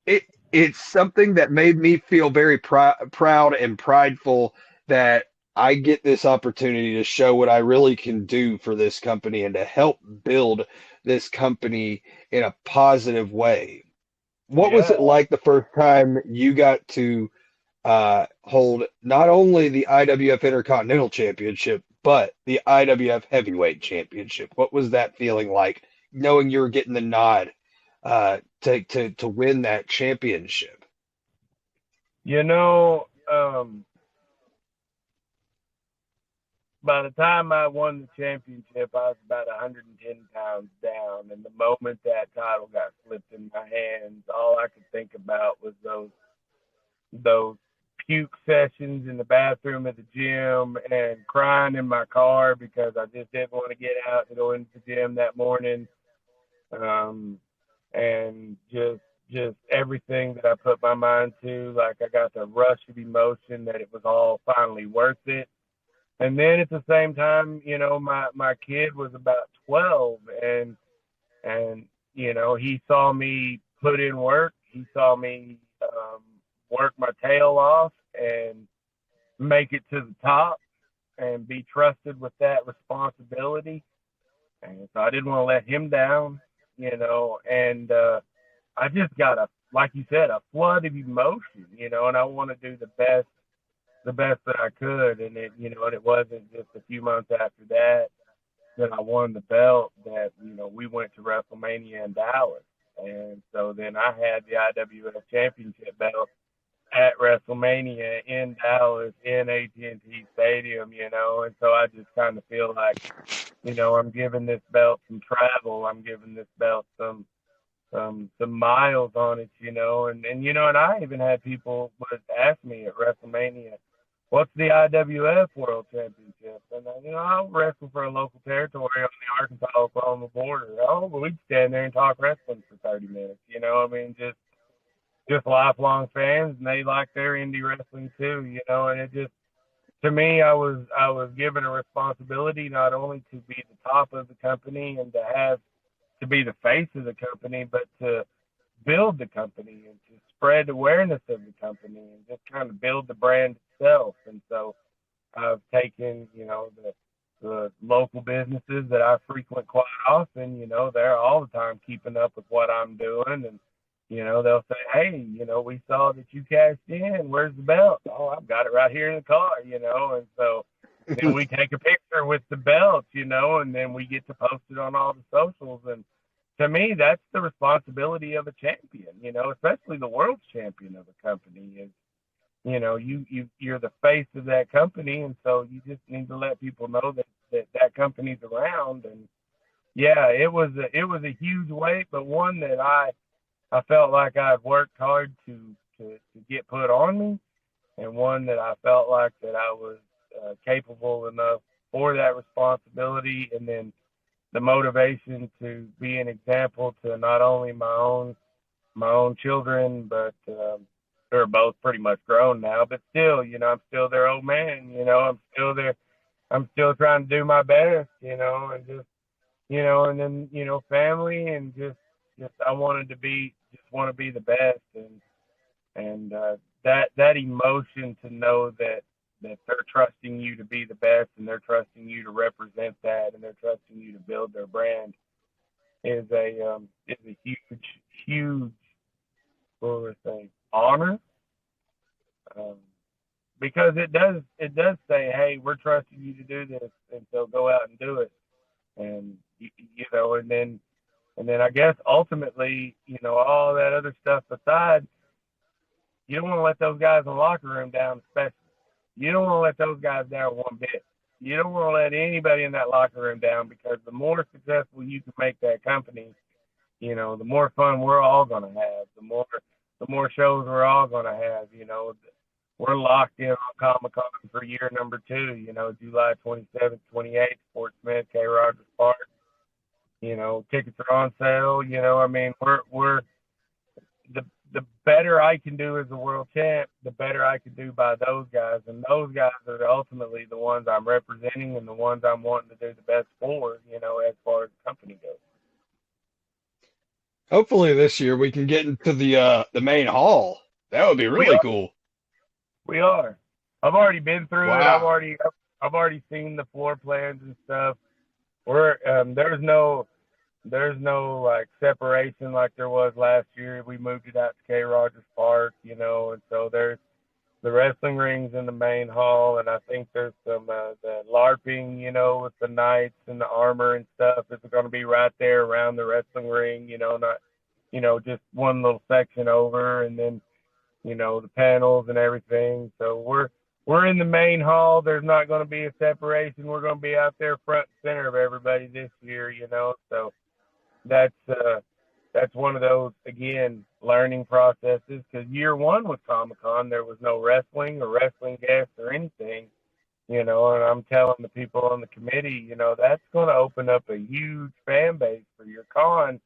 it's something that made me feel very proud and prideful that I get this opportunity to show what I really can do for this company and to help build this company in a positive way. What was Yeah. it like the first time you got to hold not only the IWF Intercontinental Championship, but the IWF Heavyweight Championship? What was that feeling like, knowing you were getting the nod to win that championship? You know, by the time I won the championship, I was about 110 pounds down. And the moment that title got slipped in my hands, all I could think about was those puke sessions in the bathroom at the gym and crying in my car because I just didn't want to get out to go into the gym that morning. And just everything that I put my mind to, like I got the rush of emotion that it was all finally worth it. And then at the same time, my kid was about 12, and he saw me put in work. He saw me work my tail off and make it to the top and be trusted with that responsibility. And so I didn't want to let him down, and I just got like you said, a flood of emotion, and I want to do the best that I could. And and it wasn't just a few months after that I won the belt that, we went to WrestleMania in Dallas. And so then I had the IWF Championship belt at WrestleMania in Dallas in AT&T Stadium, and so I just kind of feel like, I'm giving this belt some travel. I'm giving this belt some miles on it, and I even had people would ask me at WrestleMania, what's the IWF World Championship? And I'll wrestle for a local territory on the Arkansas-Oklahoma border. Oh, but we'd stand there and talk wrestling for 30 minutes. Just lifelong fans, and they like their indie wrestling too. And it just, to me, I was given a responsibility not only to be the top of the company and to be the face of the company, but to build the company and to spread awareness of the company and just kind of build the brand itself. And so I've taken, the local businesses that I frequent quite often, they're all the time keeping up with what I'm doing. And, they'll say, hey, we saw that you cashed in. Where's the belt? Oh, I've got it right here in the car, and so then we take a picture with the belt, and then we get to post it on all the socials. And to me, that's the responsibility of a champion, especially the world champion of a company is, you're the face of that company. And so you just need to let people know that company's around. And yeah, it was a huge weight, but one that I felt like I'd worked hard to get put on me, and one that I felt like that I was capable enough for that responsibility. And then the motivation to be an example to not only my own children, but they're both pretty much grown now, but still, I'm still their old man, I'm still there. I'm still trying to do my best, and just, and then, family, and just I want to be the best. And that emotion to know that they're trusting you to be the best, and they're trusting you to represent that, and they're trusting you to build their brand is a huge honor, because it does say, hey, we're trusting you to do this, and so go out and do it. And and then I guess ultimately, all that other stuff aside, you don't want to let those guys in the locker room down, especially. You don't want to let those guys down one bit. You don't want to let anybody in that locker room down, because the more successful you can make that company, the more fun we're all going to have, the more shows we're all going to have. We're locked in on Comic-Con for year number 2, July 27th, 28th, Fort Smith, K. Rogers Park. Tickets are on sale. We're the better I can do as a world champ, the better I can do by those guys. And those guys are ultimately the ones I'm representing and the ones I'm wanting to do the best for, as far as the company goes. Hopefully this year we can get into the main hall. That would be really cool. We are. I've already been through it. Wow. I've already seen the floor plans and stuff. We're there's no like separation like there was last year. We moved it out to K. Rogers Park, and so there's the wrestling rings in the main hall, and I think there's some the LARPing, with the knights and the armor and stuff. It's going to be right there around the wrestling ring, not just one little section over, and then the panels and everything. So we're in the main hall. There's not going to be a separation. We're going to be out there front and center of everybody this year, So that's one of those, again, learning processes, because year one with Comic-Con, there was no wrestling or wrestling guests or anything, and I'm telling the people on the committee, that's going to open up a huge fan base for your con.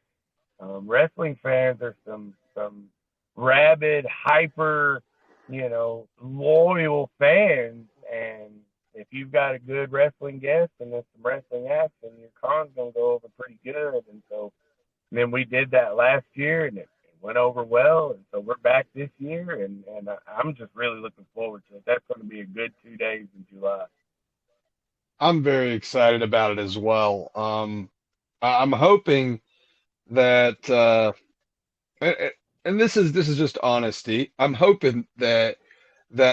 Wrestling fans are some rabid, hyper, loyal fans, and if you've got a good wrestling guest and there's some wrestling action, your con's going to go over pretty good. And so then we did that last year, and it went over well, and so we're back this year, and I'm just really looking forward to it. That's going to be a good 2 days in July. I'm very excited about it as well. I'm hoping that, and this is just honesty. I'm hoping that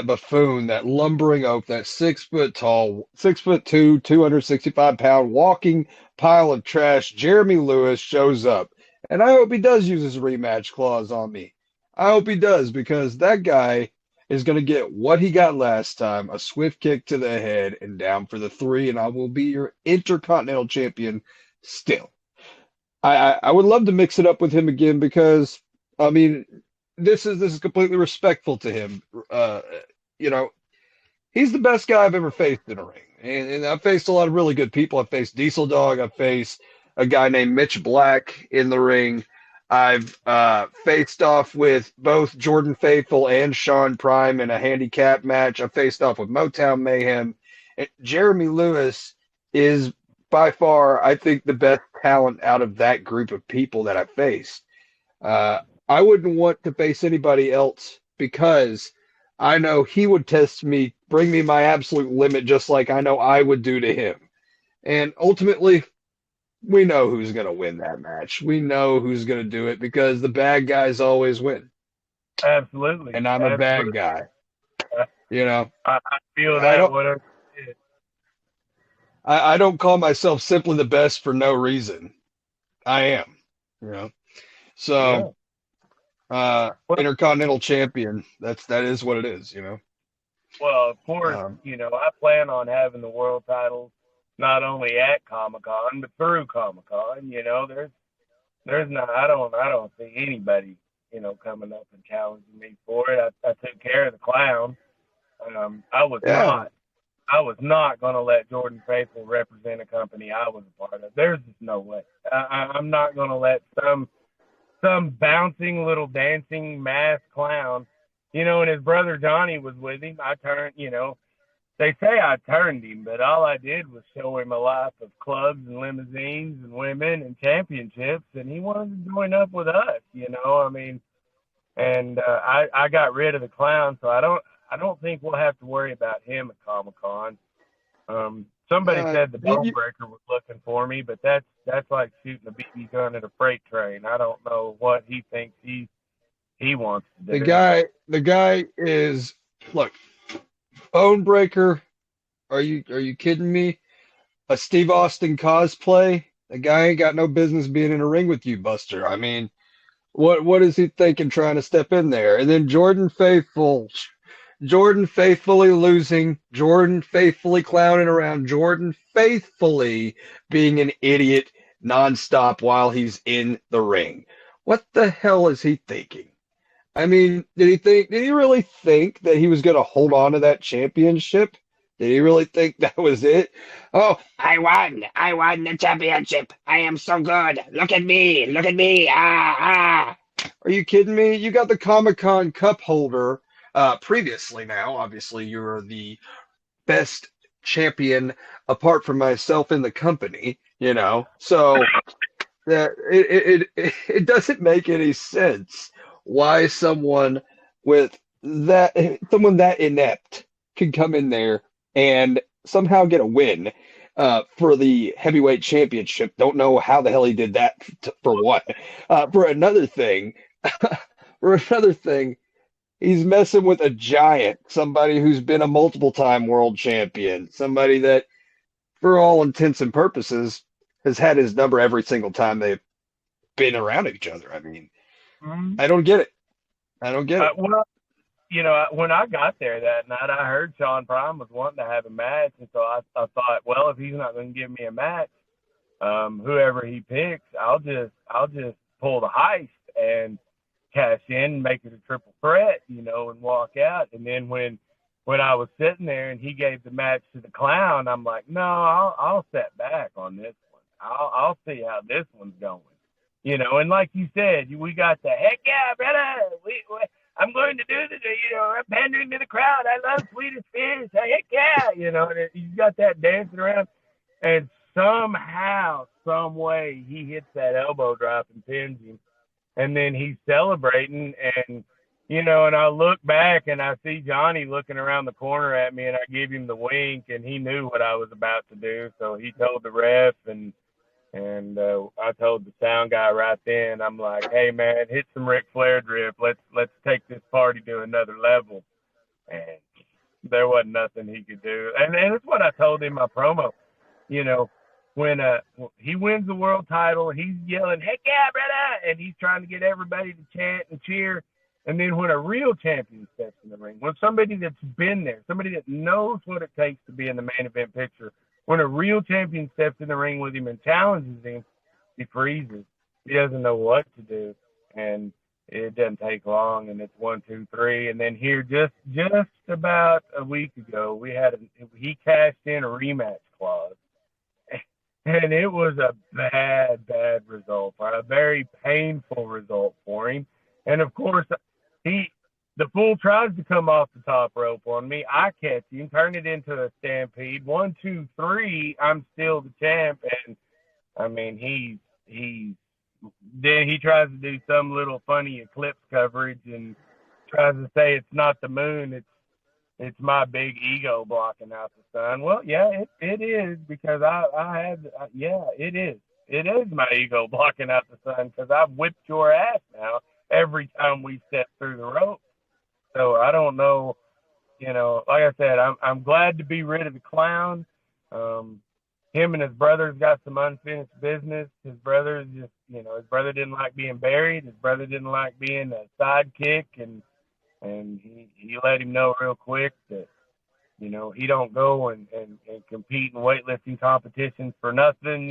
buffoon, that lumbering oaf, that 6 foot tall, 6'2", 265-pound walking pile of trash, Jeremy Lewis shows up. And I hope he does use his rematch clause on me. I hope he does, because that guy is going to get what he got last time, a swift kick to the head and down for the 3, and I will be your Intercontinental Champion still. I would love to mix it up with him again, because, I mean, this is completely respectful to him. He's the best guy I've ever faced in a ring. And I've faced a lot of really good people. I've faced Diesel Dog. I've faced a guy named Mitch Black in the ring. I've faced off with both Jordan Faithful and Sean Prime in a handicap match. I've faced off with Motown Mayhem. And Jeremy Lewis is by far, I think, the best talent out of that group of people that I've faced. I wouldn't want to face anybody else, because I know he would test me, bring me my absolute limit, just like I know I would do to him. And ultimately, we know who's going to win that match. We know who's going to do it, because the bad guys always win. Absolutely. And I'm a bad guy. I feel that, whatever it is. I don't call myself simply the best for no reason. I am, So, Intercontinental Champion, that is what it is, Well, of course, I plan on having the world titles not only at Comic-Con, but through Comic-Con. There's not, I don't see anybody, coming up and challenging me for it. I took care of the clown. I was not going to let Jordan Faithful represent a company I was a part of. There's just no way. I'm not going to let some bouncing little dancing masked clown, and his brother Johnny was with him. I turned, they say I turned him, but all I did was show him a life of clubs and limousines and women and championships, and he wanted to join up with us, and I got rid of the clown, so I don't think we'll have to worry about him at Comic-Con. Somebody said the Bone Breaker was looking for me, but that's like shooting a BB gun at a freight train. I don't know what he thinks he wants to do. The guy is, look, Bone Breaker. Are you kidding me? A Steve Austin cosplay? The guy ain't got no business being in a ring with you, Buster. I mean, what is he thinking trying to step in there? And then Jordan faithfully losing, Jordan faithfully clowning around, Jordan faithfully being an idiot nonstop while he's in the ring. What the hell is he thinking? I mean, did he really think that he was going to hold on to that championship? Did he really think that was it? Oh, I won the championship. I am so good. Look at me. Are you kidding me? You got the Comic-Con cup holder. Previously now, obviously, you're the best champion apart from myself in the company, so that it doesn't make any sense why someone that inept can come in there and somehow get a win for the heavyweight championship. Don't know how the hell he did that for one. For another thing, for another thing, he's messing with a giant, somebody who's been a multiple time world champion, somebody that, for all intents and purposes, has had his number every single time they've been around each other. I mean, I don't get it. I don't get it. Well, when I got there that night, I heard Sean Prime was wanting to have a match, and so I thought, well, if he's not going to give me a match, whoever he picks, I'll just pull the heist and cash in, make it a triple threat, and walk out. And then when I was sitting there and he gave the match to the Clown, I'm like, no, I'll sit back on this one. I'll see how this one's going. And like you said, we got the heck yeah, brother. I'm going to do this. I'm pandering to the crowd. I love Swedish Fish. Heck yeah, And you got that dancing around, and somehow, some way, he hits that elbow drop and pins him, and then he's celebrating, and and I look back and I see Johnny looking around the corner at me, and I give him the wink, and he knew what I was about to do, so he told the ref, and I told the sound guy right then, I'm like, hey man, hit some Ric Flair drip. Let's take this party to another level. And there wasn't nothing he could do. And it's what I told him in my promo. When he wins the world title, he's yelling, heck yeah, brother, and he's trying to get everybody to chant and cheer. And then when a real champion steps in the ring, when somebody that's been there, somebody that knows what it takes to be in the main event picture, when a real champion steps in the ring with him and challenges him, he freezes. He doesn't know what to do. And it doesn't take long, and it's 1, 2, 3. And then here, just about a week ago, he cashed in a rematch clause. And it was a bad result, a very painful result for him. And of course, the fool tries to come off the top rope on me. I catch him, turn it into a stampede. 1, 2, 3, I'm still the champ. And I mean, then he tries to do some little funny eclipse coverage and tries to say it's not the moon, it's my big ego blocking out the sun. Well, yeah, it is, because it is. It is my ego blocking out the sun, because I've whipped your ass now every time we step through the rope. So I don't know, like I said, I'm glad to be rid of the Clown. Him and his brother's got some unfinished business. His brother his brother didn't like being buried. His brother didn't like being a sidekick, and he let him know real quick that, he don't go and compete in weightlifting competitions for nothing.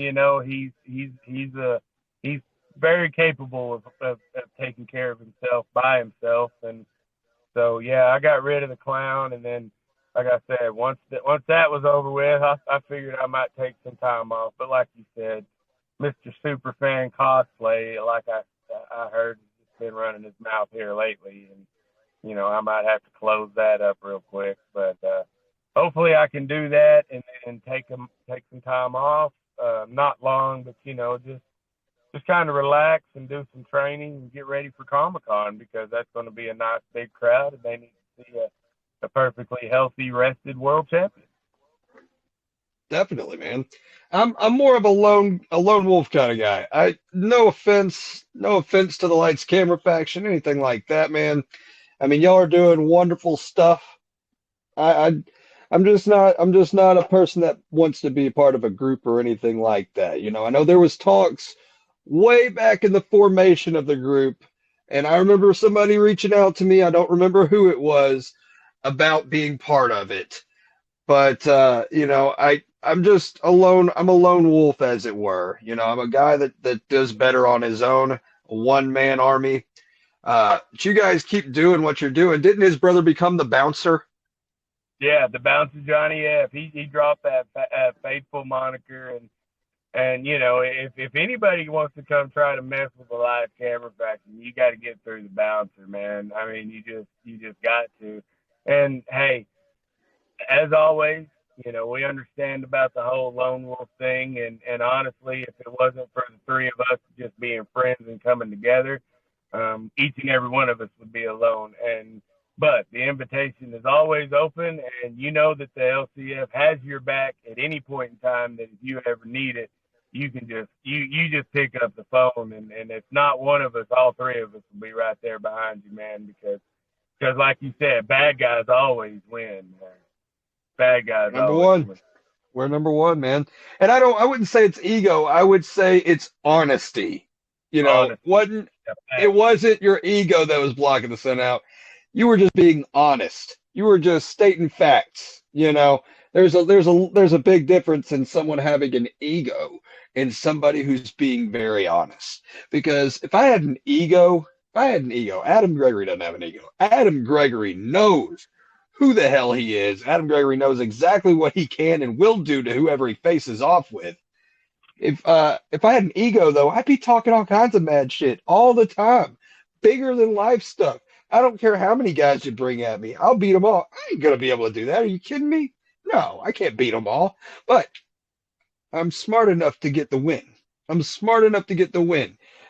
He's very capable of taking care of himself by himself. And so, yeah, I got rid of the Clown. And then, like I said, once that was over with, I figured I might take some time off. But like you said, Mr. Superfan Cosplay, like I heard, has been running his mouth here lately. And, I might have to close that up real quick. But hopefully I can do that and take some time off. Not long, but, just kind of relax and do some training and get ready for Comic-Con, because that's going to be a nice big crowd, and they need to see a perfectly healthy, rested world champion. Definitely, man. I'm more of a lone wolf kind of guy. No offense to the Lights Camera faction, anything like that, man. I mean, y'all are doing wonderful stuff. I'm just not a person that wants to be a part of a group or anything like that. I know there was talks way back in the formation of the group, and I remember somebody reaching out to me, I don't remember who it was, about being part of it. But I'm just alone. I'm a lone wolf, as it were. I'm a guy that does better on his own, a one-man army. But you guys keep doing what you're doing. Didn't his brother become the Bouncer? Yeah, the Bouncer Johnny F. He dropped that faithful moniker, and if anybody wants to come try to mess with the Live Camera faction, you got to get through the Bouncer, man. I mean, you just got to. And hey, as always, we understand about the whole lone wolf thing, and honestly, if it wasn't for the three of us just being friends and coming together, each and every one of us would be alone. And But the invitation is always open, and you know that the LCF has your back at any point in time. That if you ever need it, you can just you just pick up the phone, and if not one of us, all three of us will be right there behind you, man. Because like you said, bad guys always win, man. Bad guys Number always one. win. We're number one, man. And I wouldn't say it's ego. I would say it's honesty. Honestly. It wasn't your ego that was blocking the sun out. You were just being honest. You were just stating facts. There's a big difference in someone having an ego and somebody who's being very honest. Because if I had an ego, Adam Gregory doesn't have an ego. Adam Gregory knows who the hell he is. Adam Gregory knows exactly what he can and will do to whoever he faces off with. If I had an ego, though, I'd be talking all kinds of mad shit all the time. Bigger than life stuff. I don't care how many guys you bring at me. I'll beat them all. I ain't going to be able to do that. Are you kidding me? No, I can't beat them all. But I'm smart enough to get the win.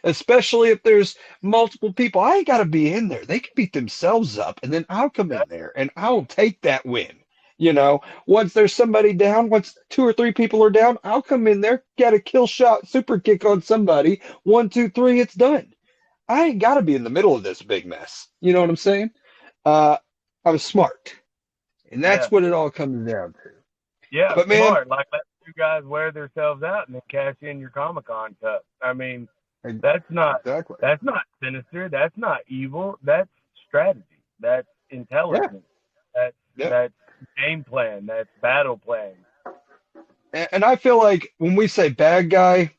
Especially if there's multiple people. I ain't got to be in there. They can beat themselves up, and then I'll come in there, and I'll take that win. Once there's somebody down, once 2 or 3 people are down, I'll come in there, get a kill shot, super kick on somebody. 1, 2, 3, it's done. I ain't got to be in the middle of this big mess. You know what I'm saying? I'm smart, and that's what it all comes down to. Yeah, but man, smart. Like let you guys wear themselves out and then cash in your Comic-Con cup. I mean, that's not sinister. That's not evil. That's strategy. That's intelligence. That's game plan. That's battle plan. And I feel like when we say bad guy,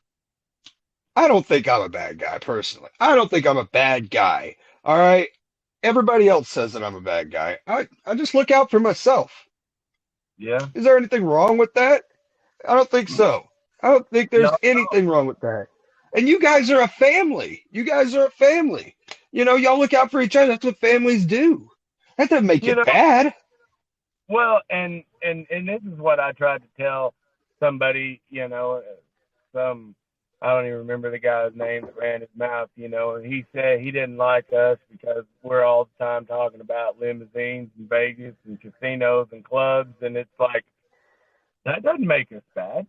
I don't think I'm a bad guy personally. I don't think I'm a bad guy. All right. Everybody else says that I'm a bad guy. I just look out for myself. Yeah. Is there anything wrong with that? I don't think so. I don't think there's anything wrong with that. And you guys are a family. Y'all look out for each other. That's what families do. That doesn't make it bad. Well, and this is what I tried to tell somebody, I don't even remember the guy's name that ran his mouth, and he said he didn't like us because we're all the time talking about limousines and Vegas and casinos and clubs, and it's like, that doesn't make us bad.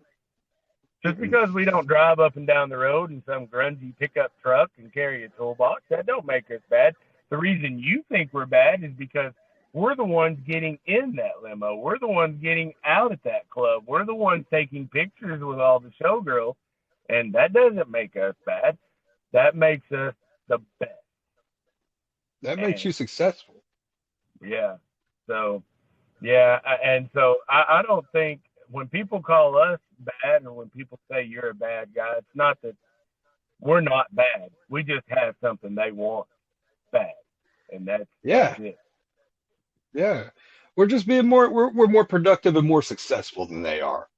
Just because we don't drive up and down the road in some grungy pickup truck and carry a toolbox, that don't make us bad. The reason you think we're bad is because we're the ones getting in that limo. We're the ones getting out at that club. We're the ones taking pictures with all the showgirls. And that doesn't make us bad. That makes us the best. That makes you successful. Yeah. So, I don't think when people call us bad or when people say you're a bad guy, it's not that we're not bad. We just have something they want bad. And that's it. Yeah. We're just being we're more productive and more successful than they are.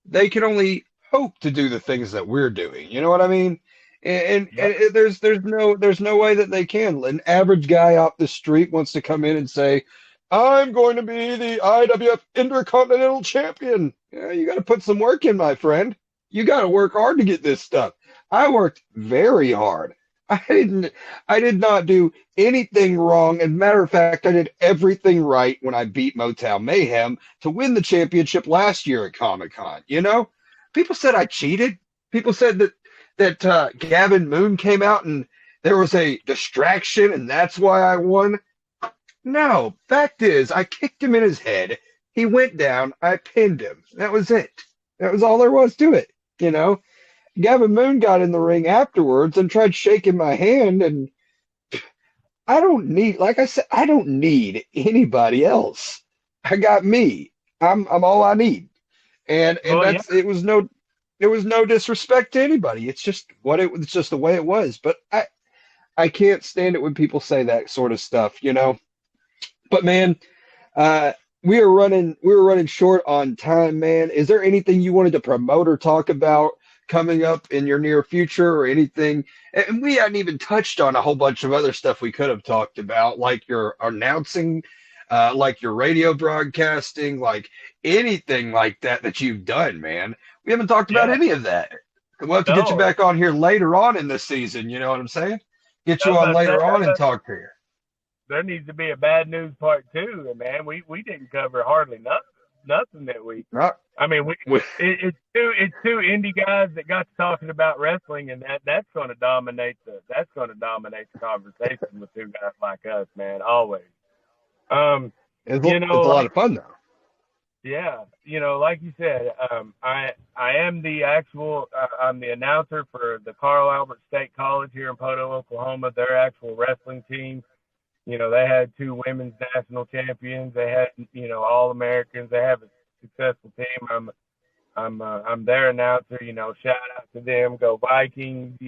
They can only hope to do the things that we're doing. You know what I mean? And there's no way that they can. An average guy off the street wants to come in and say, I'm going to be the IWF Intercontinental Champion. Yeah, you got to put some work in, my friend. You got to work hard to get this stuff. I worked very hard. I did not do anything wrong. As a matter of fact, I did everything right when I beat Motown Mayhem to win the championship last year at Comic-Con. People said I cheated. People said that Gavin Moon came out and there was a distraction and that's why I won. No, fact is, I kicked him in his head. He went down. I pinned him. That was it. That was all there was to it. Gavin Moon got in the ring afterwards and tried shaking my hand, and I don't need anybody else. I got me. I'm all I need. And it was no disrespect to anybody. It's just it's just the way it was. But I can't stand it when people say that sort of stuff, But man, we were running short on time, man. Is there anything you wanted to promote or talk about coming up in your near future or anything? And we hadn't even touched on a whole bunch of other stuff we could have talked about, like your announcing, like your radio broadcasting, like anything like that you've done, man. We haven't talked about any of that. We'll have to get you back on here later on in the season. You know what I'm saying? Get you on later on and talk to you. there needs to be a bad news part 2, and man, we didn't cover hardly nothing that week. Right. I mean, it's two indie guys that got to talking about wrestling, and that's going to dominate the conversation with two guys like us, man. Always. It's a lot of fun, though. Yeah, like you said, I am I'm the announcer for the Carl Albert State College here in Poto, Oklahoma. Their actual wrestling team. They had 2 women's national champions. They had, All Americans. They have a successful team. I'm their announcer. Shout out to them. Go Vikings.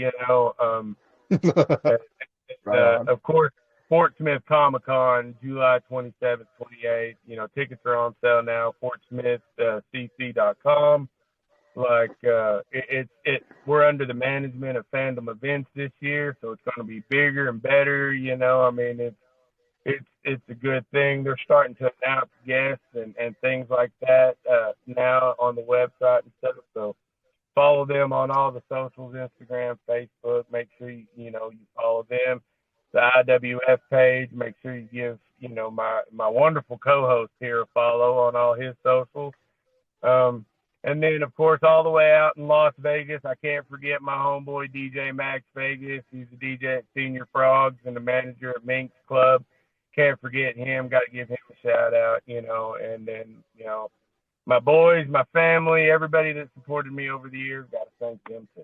Of course, Fort Smith Comic-Con, July 27th, 28th. Tickets are on sale now. FortSmithCC.com. We're under the management of Fandom Events this year, so it's going to be bigger and better. It's a good thing. They're starting to announce guests and things like that now on the website and stuff. So follow them on all the socials, Instagram, Facebook. Make sure you follow them. The IWF page. Make sure you give my wonderful co-host here a follow on all his socials. And then, of course, all the way out in Las Vegas, I can't forget my homeboy, DJ Max Vegas. He's the DJ at Senior Frogs and the manager at Minx Club. Can't forget him. Got to give him a shout out, And then, my boys, my family, everybody that supported me over the years, got to thank them too.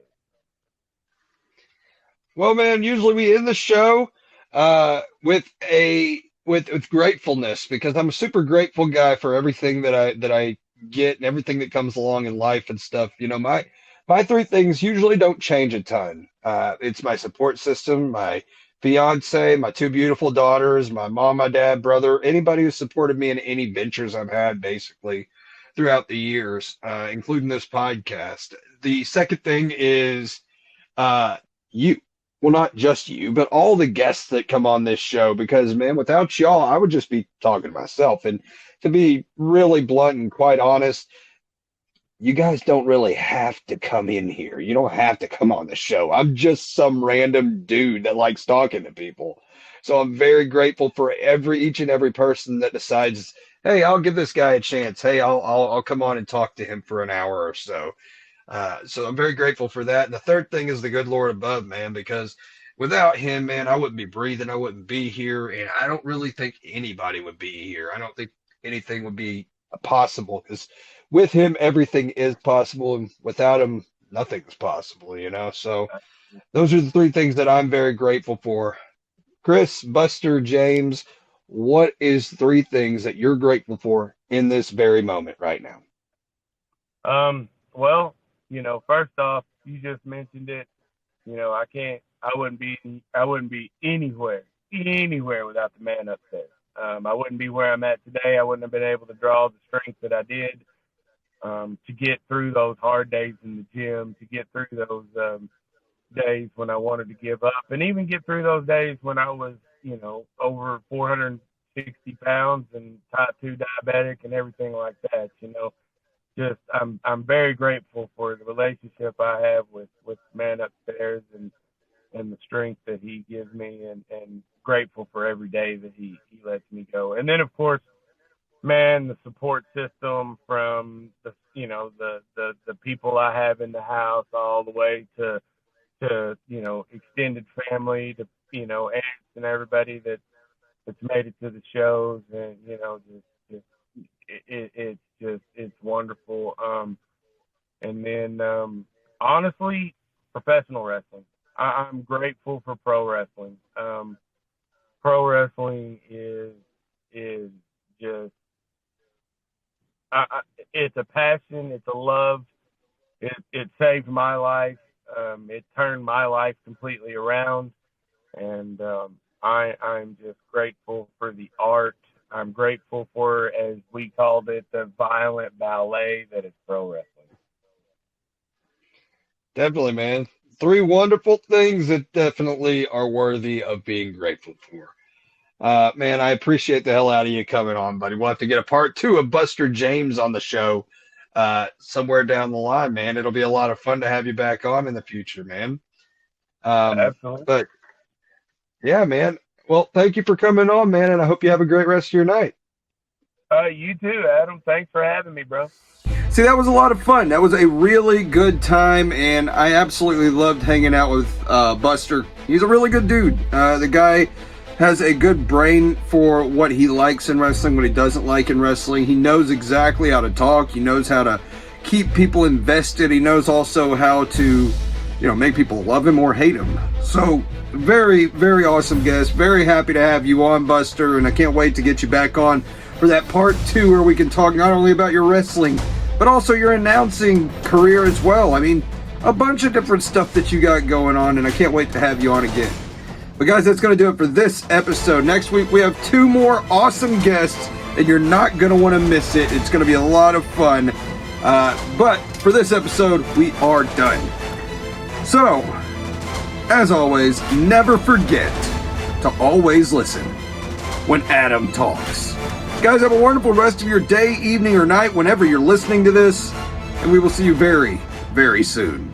Well, man, usually we end the show with gratefulness, because I'm a super grateful guy for everything that I get and everything that comes along in life and stuff. My 3 things usually don't change a ton. It's my support system, my fiance, my 2 beautiful daughters, my mom, my dad, brother, anybody who supported me in any ventures I've had basically throughout the years, including this podcast. The second thing is you. Well, not just you, but all the guests that come on this show, because, man, without y'all, I would just be talking to myself. And to be really blunt and quite honest, you guys don't really have to come in here. You don't have to come on the show. I'm just some random dude that likes talking to people. So I'm very grateful for each and every person that decides, hey, I'll give this guy a chance. Hey, I'll come on and talk to him for an hour or so. So I'm very grateful for that. And the third thing is the good Lord above, man, because without him, man, I wouldn't be breathing. I wouldn't be here. And I don't really think anybody would be here. I don't think anything would be possible, because with him, everything is possible. And without him, nothing's possible, So those are the 3 things that I'm very grateful for. Chris, Buster, James, what is 3 things that you're grateful for in this very moment right now? Well, first off, you just mentioned it. I wouldn't be anywhere without the man upstairs. I wouldn't be where I'm at today. I wouldn't have been able to draw the strength that I did to get through those hard days in the gym, to get through those days when I wanted to give up, and even get through those days when I was, over 460 pounds and type 2 diabetic and everything like that. Just I'm very grateful for the relationship I have with the man upstairs and the strength that he gives me, and grateful for every day that he lets me go. And then, of course, man, the support system from the people I have in the house, all the way to extended family, to aunts and everybody that's made it to the shows, and it's wonderful. And then honestly, professional wrestling. I'm grateful for pro wrestling. Pro wrestling is just it's a passion, it's a love. It saved my life. It turned my life completely around, and I'm just grateful for the art. I'm grateful for, as we called it, the violent ballet that is pro wrestling. Definitely, man. 3 wonderful things that definitely are worthy of being grateful for. Man, I appreciate the hell out of you coming on, buddy. We'll have to get a part 2 of Buster James on the show somewhere down the line, man. It'll be a lot of fun to have you back on in the future, man. Absolutely. But, yeah, man. Well, thank you for coming on, man, and I hope you have a great rest of your night. You too, Adam. Thanks for having me, bro. See, that was a lot of fun. That was a really good time, and I absolutely loved hanging out with Buster. He's a really good dude. The guy has a good brain for what he likes in wrestling, what he doesn't like in wrestling. He knows exactly how to talk. He knows how to keep people invested. He knows also how to, make people love him or hate him. So, very, very awesome guest. Very happy to have you on, Buster, and I can't wait to get you back on for that part 2 where we can talk not only about your wrestling, but also your announcing career as well. I mean, a bunch of different stuff that you got going on, and I can't wait to have you on again. But guys, that's going to do it for this episode. Next week, we have 2 more awesome guests, and you're not going to want to miss it. It's going to be a lot of fun. But for this episode, we are done. So, as always, never forget to always listen when Adam talks. Guys, have a wonderful rest of your day, evening, or night whenever you're listening to this, and we will see you very, very soon.